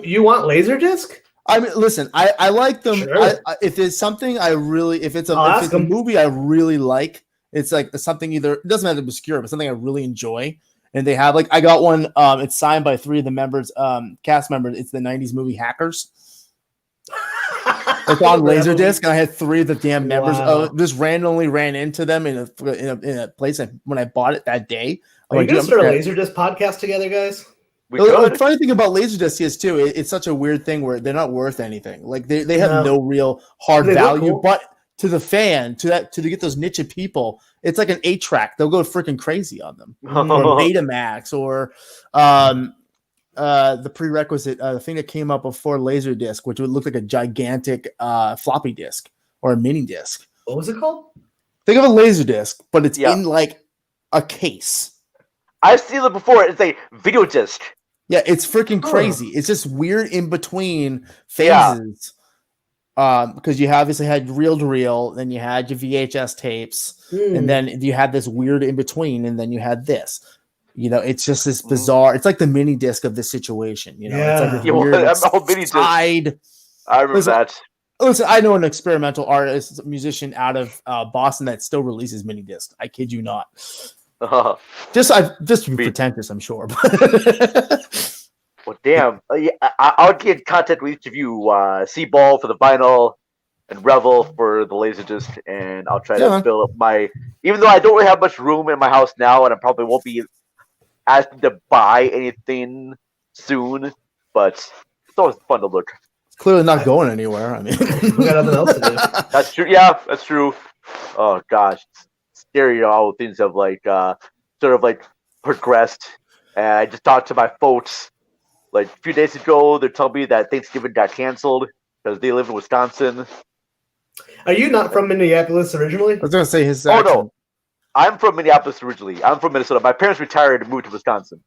you want Laserdisc? I mean, listen, I like them. Sure. If it's something if it's a movie I really like, it's like something it doesn't have to be obscure, but something I really enjoy. And they have I got one. It's signed by 3 of the members, cast members. It's the when '90s movie Hackers. It's on Laserdisc, and I had 3 of the damn members. Just randomly ran into them in a place when I bought it that day. Are you gonna start a Laserdisc podcast together, guys? The funny thing about Laserdisc is too, it's such a weird thing where they're not worth anything. Like they have no real hard value, cool. But to the fan, to get those niche of people, it's like an 8-track. They'll go freaking crazy on them, or Betamax, or the prerequisite thing that came up before Laserdisc, which would look like a gigantic floppy disk or a mini disc. What was it called? Think of a Laserdisc, but it's in like a case. I've seen it before. It's a video disc. Yeah, it's freaking crazy. It's just weird in between phases. because you obviously had reel to reel, then you had your VHS tapes, and then you had this weird in between, and then you had this. It's just this bizarre. It's like the mini disc of this situation. It's like this weird side. I remember that. Listen, I know an experimental artist, musician out of Boston that still releases mini discs. I kid you not. Just to be pretentious, I'm sure. Well, damn. I'll get in contact with each of you. Cball for the vinyl and Revel for the Laserdisc, and I'll try to fill up my. Even though I don't really have much room in my house now, and I probably won't be asking to buy anything soon, but it's always fun to look. It's clearly not going anywhere. I mean, we got nothing else to do. That's true. Yeah, that's true. Oh gosh, it's scary how things have sort of progressed. And I just talked to my folks a few days ago. They're telling me that Thanksgiving got canceled because they live in Wisconsin. Are you not from Minneapolis originally? I was gonna say his. Oh no, I'm from Minneapolis originally. I'm from Minnesota. My parents retired and moved to Wisconsin.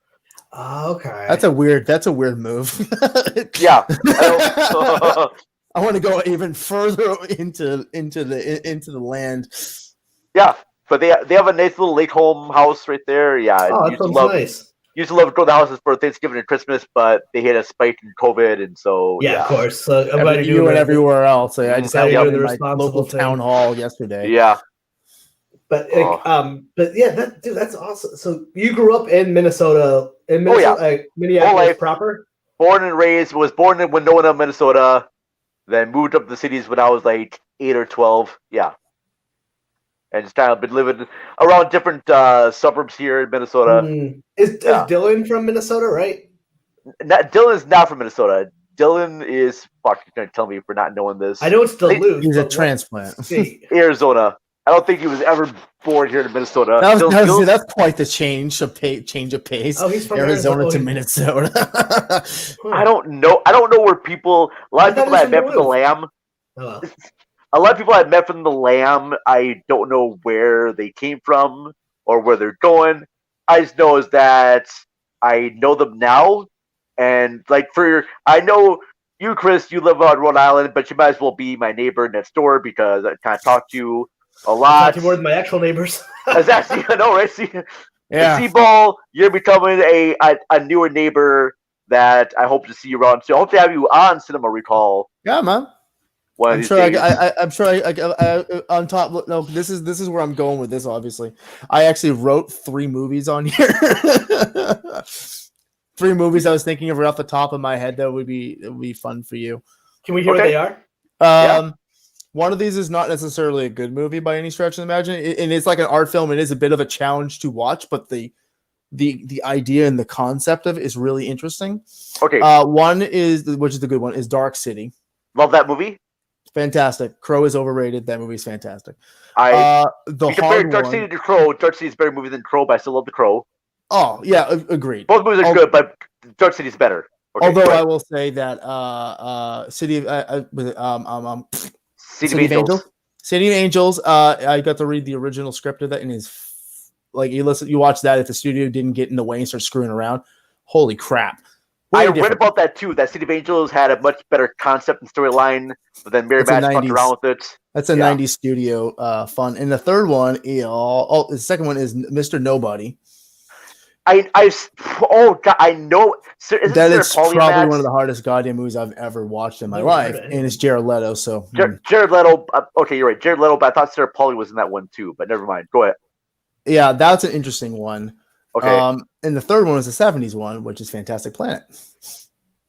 Oh, okay. That's a weird move. Yeah. I want to go even further into the land. Yeah, but they have a nice little lake home house right there. Yeah. Oh, that sounds nice. Used to love to go to the houses for Thanksgiving and Christmas, but they hit a spike in COVID, and so yeah. Of course. So you and everywhere else. I just had one in my local thing. Town hall yesterday. Yeah. But yeah, that's awesome. So you grew up in Minnesota, Minneapolis proper? Born and raised. Was born in Winona, Minnesota. Then moved up to the cities when I was 8 or 12. Yeah, and just kind of been living around different suburbs here in Minnesota. Is Dylan from Minnesota? Right? Dylan's not from Minnesota. Dylan is fuck. You're gonna tell me for not knowing this. I know it's Duluth. He's a transplant. Arizona. I don't think he was ever born here in Minnesota. That's quite the change of pace. Oh, he's from Arizona to Minnesota. I don't know. I don't know where people. A lot of people I met from the Lamb. A lot of people I met from the Lamb. I don't know where they came from or where they're going. I just know is that I know them now, and I know you, Chris. You live on Rhode Island, but you might as well be my neighbor next door because I kind of talk to you a lot. More than my actual neighbors. Exactly, I know, right? See, yeah. Cball, you're becoming a newer neighbor that I hope to see you around. So I hope to have you on Cinema Recall. Yeah, man. I'm sure. On top. No, this is where I'm going with this. Obviously, I actually wrote 3 movies on here. 3 movies I was thinking of right off the top of my head that would be fun for you. Can we hear what they are? One of these is not necessarily a good movie by any stretch of the imagination, and it's like an art film. It is a bit of a challenge to watch, but the idea and the concept of it is really interesting. Okay. One is, which is the good one, is Dark City. Love that movie. Fantastic. Crow is overrated. That movie's fantastic. Dark City to Crow. Dark City is a better movie than Crow, but I still love the Crow. Oh yeah, agreed. Both movies are good, but Dark City is better. Okay, although I will say that City of Angels. I got to read the original script of that, and is you watch that if the studio didn't get in the way and start screwing around. Holy crap! I read about that too. That City of Angels had a much better concept and storyline, but then Mary Match fucked around with it. That's a 90s studio fun. And the third one, the second one is Mr. Nobody. I know. That is probably one of the hardest goddamn movies I've ever watched in my life, and it's Jared Leto. So Jared Leto. Okay, you're right, Jared Leto. But I thought Sarah Pauly was in that one too. But never mind. Go ahead. Yeah, that's an interesting one. Okay. And the third one was the 70s one, which is Fantastic Planet.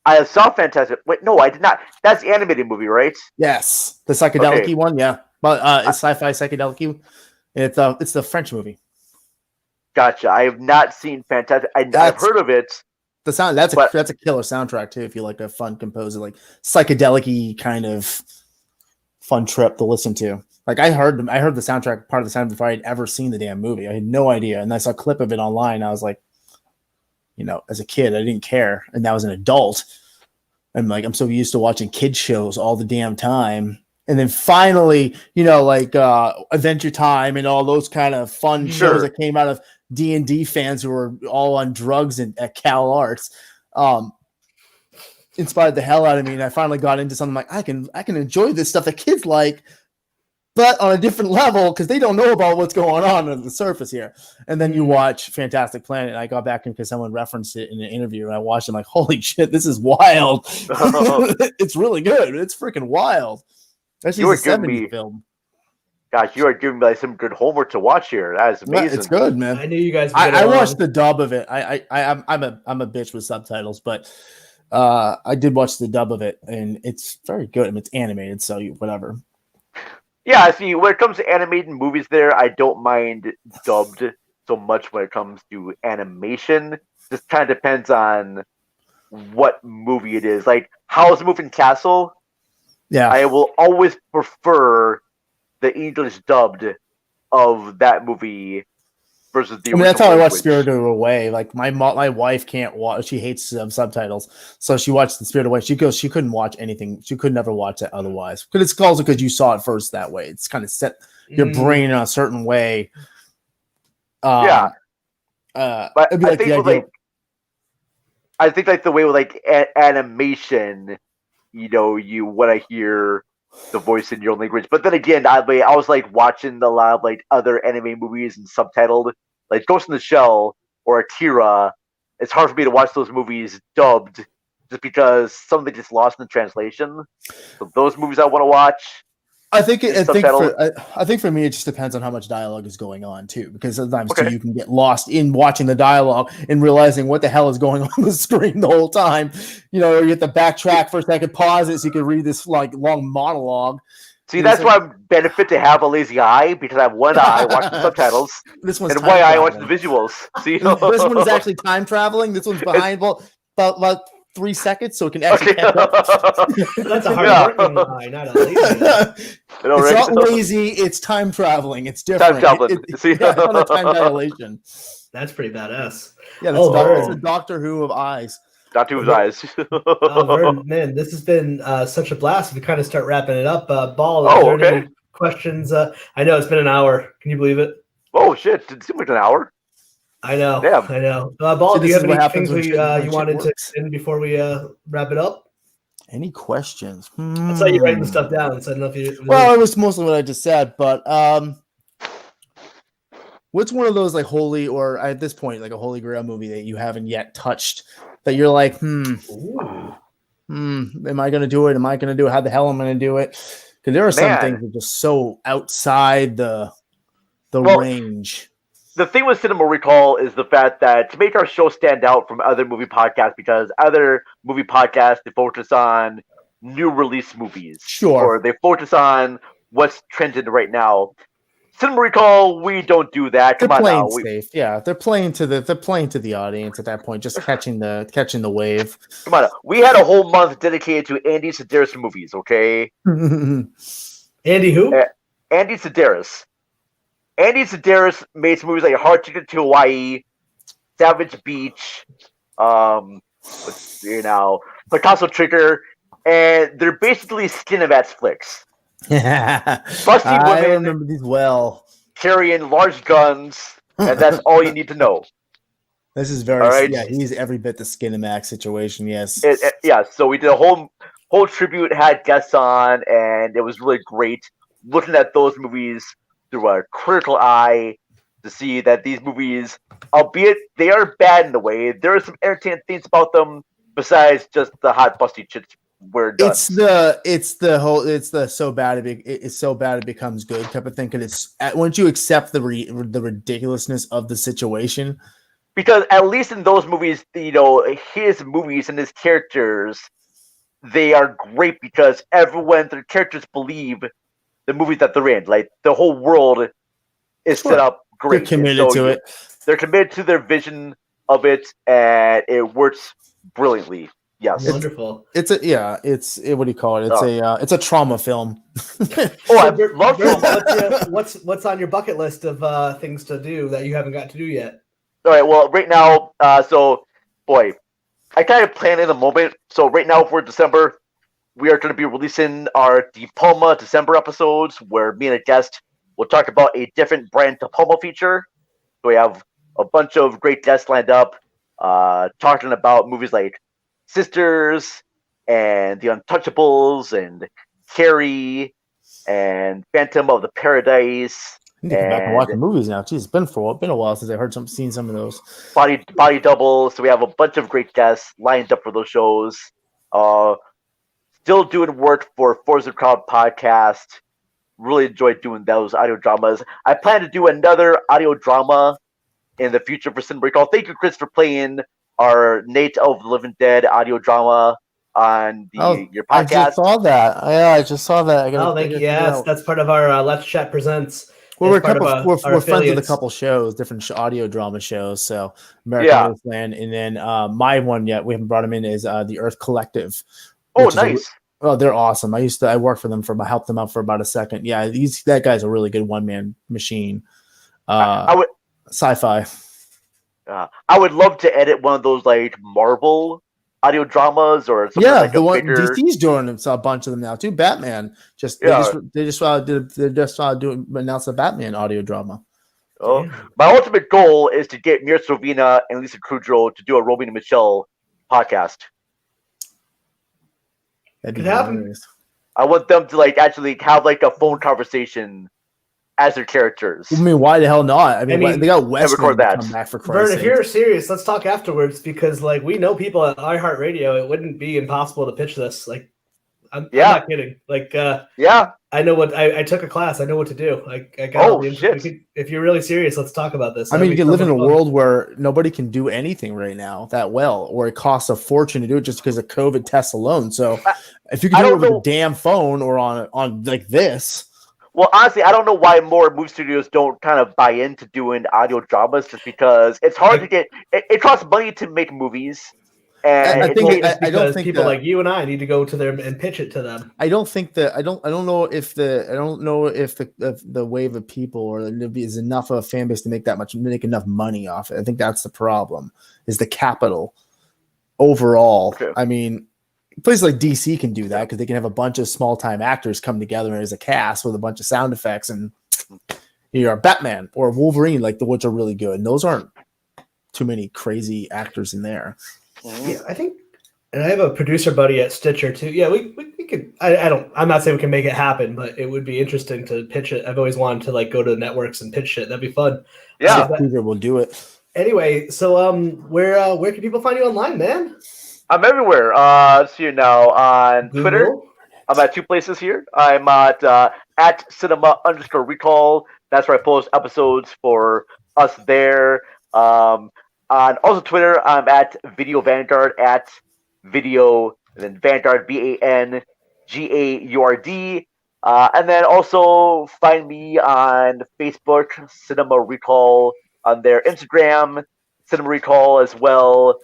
I saw Fantastic. Wait, no, I did not. That's the animated movie, right? Yes, the psychedelic one. Yeah, but it's sci-fi psychedelic. It's the French movie. Gotcha. I have not seen Fantastic. I've heard of it. The sound that's a killer soundtrack too. If you like a fun composer, like psychedelic-y kind of fun trip to listen to. Like I heard the soundtrack part of the sound before I'd ever seen the damn movie. I had no idea, and I saw a clip of it online. I was like, as a kid, I didn't care, and now as an adult, I'm so used to watching kids shows all the damn time. And then finally, Adventure Time and all those kind of fun shows that came out of D&D fans who were all on drugs at Cal Arts. inspired the hell out of me, and I finally got into something like I can enjoy this stuff that kids like, but on a different level because they don't know about what's going on under the surface here. And then you watch Fantastic Planet, and I got back in because someone referenced it in an interview, and I watched it. I'm like, holy shit, this is wild. It's really good. It's freaking wild. That's just a 70s film. Gosh, you are giving me like some good homework to watch here. That is amazing. Yeah, it's good, man. I knew you guys. I watched the dub of it. I'm a bitch with subtitles, but I did watch the dub of it, and it's very good. I mean, it's animated, so whatever. Yeah, see, when it comes to animated movies, I don't mind dubbed so much. When it comes to animation, just kind of depends on what movie it is. Like Howl's Moving Castle. Yeah, I will always prefer the English dubbed of that movie versus the original. That's how I watched Spirited Away. Like my wife can't watch; she hates subtitles, so she watched the Spirited Away. She goes, she couldn't watch anything. She could never watch it otherwise. Because it's also because you saw it first that way. It's kind of set your brain in a certain way. But it'd be I think like the way with like animation, you want to hear the voice in your own language. But then again, I was like watching a lot of like other anime movies and subtitled, like Ghost in the Shell or Akira. It's hard for me to watch those movies dubbed just because something gets lost in the translation. So those movies I want to watch. I think for me it just depends on how much dialogue is going on too, because sometimes too, you can get lost in watching the dialogue and realizing what the hell is going on the screen the whole time. You have to backtrack for a second, pause it so you can read this like long monologue. See, that's why I benefit to have a lazy eye, because I have one eye watching the subtitles, and one eye watching the visuals. See, this one is actually time traveling. This one's behind about 3 seconds, so it can actually catch up. That's a hard working eye, not a lazy eye. It's not lazy, it's time traveling. It's different. Time traveling. It's on a time dilation. That's pretty badass. Yeah, that's a Doctor Who of eyes. Doctor Who's eyes. Vern, man, this has been such a blast. We kind of start wrapping it up. Ball, any questions? I know it's been an hour. Can you believe it? Oh, shit. It seemed like an hour. I know. Damn. I know. Ball, do you have any things you wanted to end before we wrap it up? Any questions? I saw you writing stuff down, so I don't know if you. Well, it was mostly what I just said, but what's one of those like holy, or at this point, like a holy grail movie that you haven't yet touched that you're like, am I going to do it? Am I going to do it? How the hell am I going to do it? Because there are some things that are just so outside the range. The thing with Cinema Recall is the fact that to make our show stand out from other movie podcasts, because other movie podcasts, they focus on new release movies. Sure. Or they focus on what's trending right now. Cinema Recall, we don't do that. They're playing safe. Yeah, they're playing to the audience at that point, just catching the wave. Come on. We had a whole month dedicated to Andy Sedaris movies, okay? Andy who? Andy Sedaris. Andy Sedaris made some movies like Hard Ticket to Hawaii, Savage Beach, let's see now, Picasso Trigger, and they're basically Skinemax flicks. Busty I women remember these well. Carrying large guns, and that's all you need to know. This is very he's every bit the Skinemax situation, yes. So we did a whole tribute, had guests on, and it was really great looking at those movies through a critical eye to see that these movies, albeit they are bad in a way, there are some entertaining things about them besides just the hot busty chicks we're done. It's so bad it becomes good type of thing. Because once you accept the ridiculousness of the situation, because at least in those movies, his movies and his characters, they are great because their characters believe the movies that they're in. Like the whole world is set up great. They're committed to it. They're committed to their vision of it, and it works brilliantly. Yes, wonderful. What do you call it? It's a trauma film. I love trauma. What's on your bucket list of things to do that you haven't got to do yet? All right. Well, right now, I kind of plan in a moment. So right now for December, we are going to be releasing our Diploma December episodes, where me and a guest will talk about a different brand Diploma feature. So we have a bunch of great guests lined up, talking about movies like Sisters, and The Untouchables and Carrie and Phantom of the Paradise. I need to come back and watch the movies now. Jeez, it's been a while since I seen some of those. Body Double. So we have a bunch of great guests lined up for those shows. Still doing work for Forza Crowd podcast. Really enjoyed doing those audio dramas. I plan to do another audio drama in the future for Cinema Recall. Thank you, Chris, for playing our Nate of the Living Dead audio drama on your podcast. I just saw that. Yeah, I just saw that. Thank you. Yes, that's part of our Let's Chat Presents. Well, we're friends with a couple shows, different audio drama shows. So American Wasteland, and then my one yet we haven't brought him in is the Earth Collective. Oh, nice. They're awesome. I worked for them helped them out for about a second. Yeah, that guy's a really good one-man machine. Sci-fi. I would love to edit one of those like Marvel audio dramas or something like the one bigger... DC's doing a bunch of them now too. Batman they just announced a Batman audio drama. Oh, my ultimate goal is to get Mir Slovina and Lisa Kudrow to do a Robin and Michelle podcast. That'd be hilarious. I want them to like actually have like a phone conversation as their characters. I mean, why the hell not? I mean they got Western to come back for Christ's sake. Vern, if you're serious, let's talk afterwards because like we know people at iHeartRadio. It wouldn't be impossible to pitch this. Like, I'm not kidding. Like, I know what I took a class. I know what to do. Like, I got. If you're really serious, let's talk about this. I mean, you can live in a world where nobody can do anything right now that well, or it costs a fortune to do it just because of COVID tests alone. So, if you can do it with a damn phone or on like this. Well, honestly, I don't know why more movie studios don't kind of buy into doing audio dramas, just because it's hard to get. It costs money to make movies, and I don't think people like you and I need to go to them and pitch it to them. I don't know if the wave of people or is enough of a fan base to make enough money off it. I think that's the problem. Is the capital overall? Okay. I mean. Places like DC can do that because they can have a bunch of small-time actors come together as a cast with a bunch of sound effects, and you're Batman or Wolverine, which are really good. And those aren't too many crazy actors in there. Yeah, I think, and I have a producer buddy at Stitcher too. Yeah, we could. I'm not saying we can make it happen, but it would be interesting to pitch it. I've always wanted to go to networks and pitch it. That'd be fun. Yeah, we'll do it. Anyway, so where can people find you online, man? I'm everywhere. See you now on Twitter. I'm at two places here. I'm at cinema_recall. That's where I post episodes for us there. On also Twitter, I'm at Video Vanguard at Video and then Vanguard VANGAURD. And then also find me on Facebook, Cinema Recall, on their Instagram, Cinema Recall as well.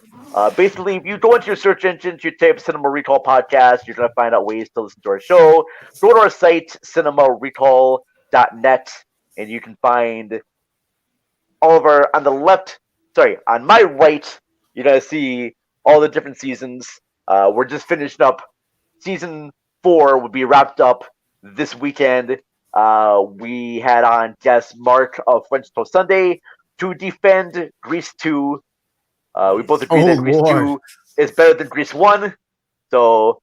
Basically, if you go into your search engines, you type Cinema Recall Podcast, you're going to find out ways to listen to our show. Go to our site, cinemarecall.net, and you can find all of our, on my right, you're going to see all the different seasons. We're just finishing up. Season 4 will be wrapped up this weekend. We had on guest Mark of French Toast Sunday to defend Grease 2. We both agree that Grease 2 is better than Grease 1. So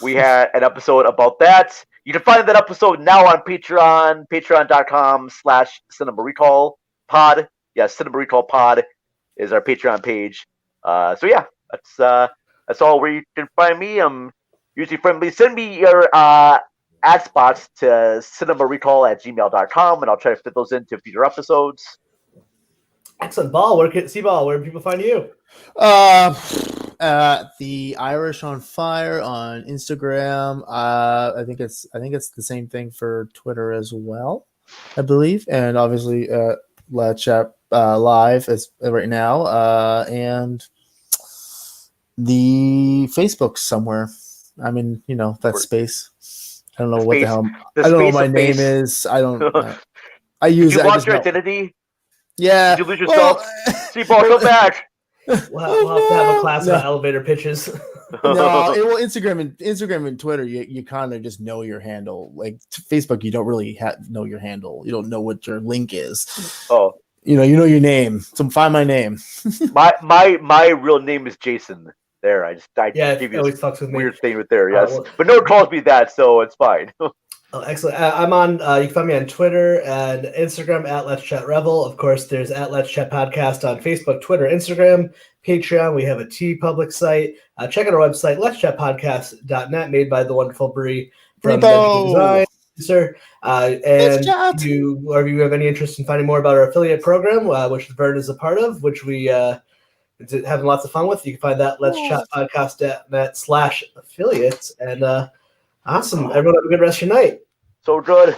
we had an episode about that. You can find that episode now on Patreon, patreon.com/Cinema Recall Pod. Yes, Cinema Recall Pod is our Patreon page. So yeah, that's all where you can find me. I'm usually friendly. Send me your ad spots to cinemarecall@gmail.com, and I'll try to fit those into future episodes. Excellent. Cball, where do people find you? The Irish on Fire on Instagram. I think it's the same thing for Twitter as well, I believe, and obviously Let's Chat live as right now, and the Facebook somewhere. I mean, that space. I don't know what the hell. I don't know what my name is. I don't. I use it. Did you lost your identity? Yeah. Did you lose yourself? Cball, come back. We'll have to have a class about elevator pitches. Instagram and Twitter, you kind of just know your handle. Like Facebook, you don't really know your handle. You don't know what your link is. Oh. You know your name. So find my name. my real name is Jason. There, I Yeah, give it you always this fucks with me. weird thing with there. Yes, well- but no one calls me that, so it's fine. Oh, excellent. I'm on. You can find me on Twitter and Instagram at Let's Chat Revel. Of course, there's at Let's Chat Podcast on Facebook, Twitter, Instagram, Patreon. We have a Public site. Check out our website, letschatpodcast.net, made by the wonderful Bri from Digital Design. Sir, and you have any interest in finding more about our affiliate program, which Vern is a part of, which we having lots of fun with. You can find that letschatpodcast.net/affiliates. And awesome. Everyone have a good rest of your night. So good.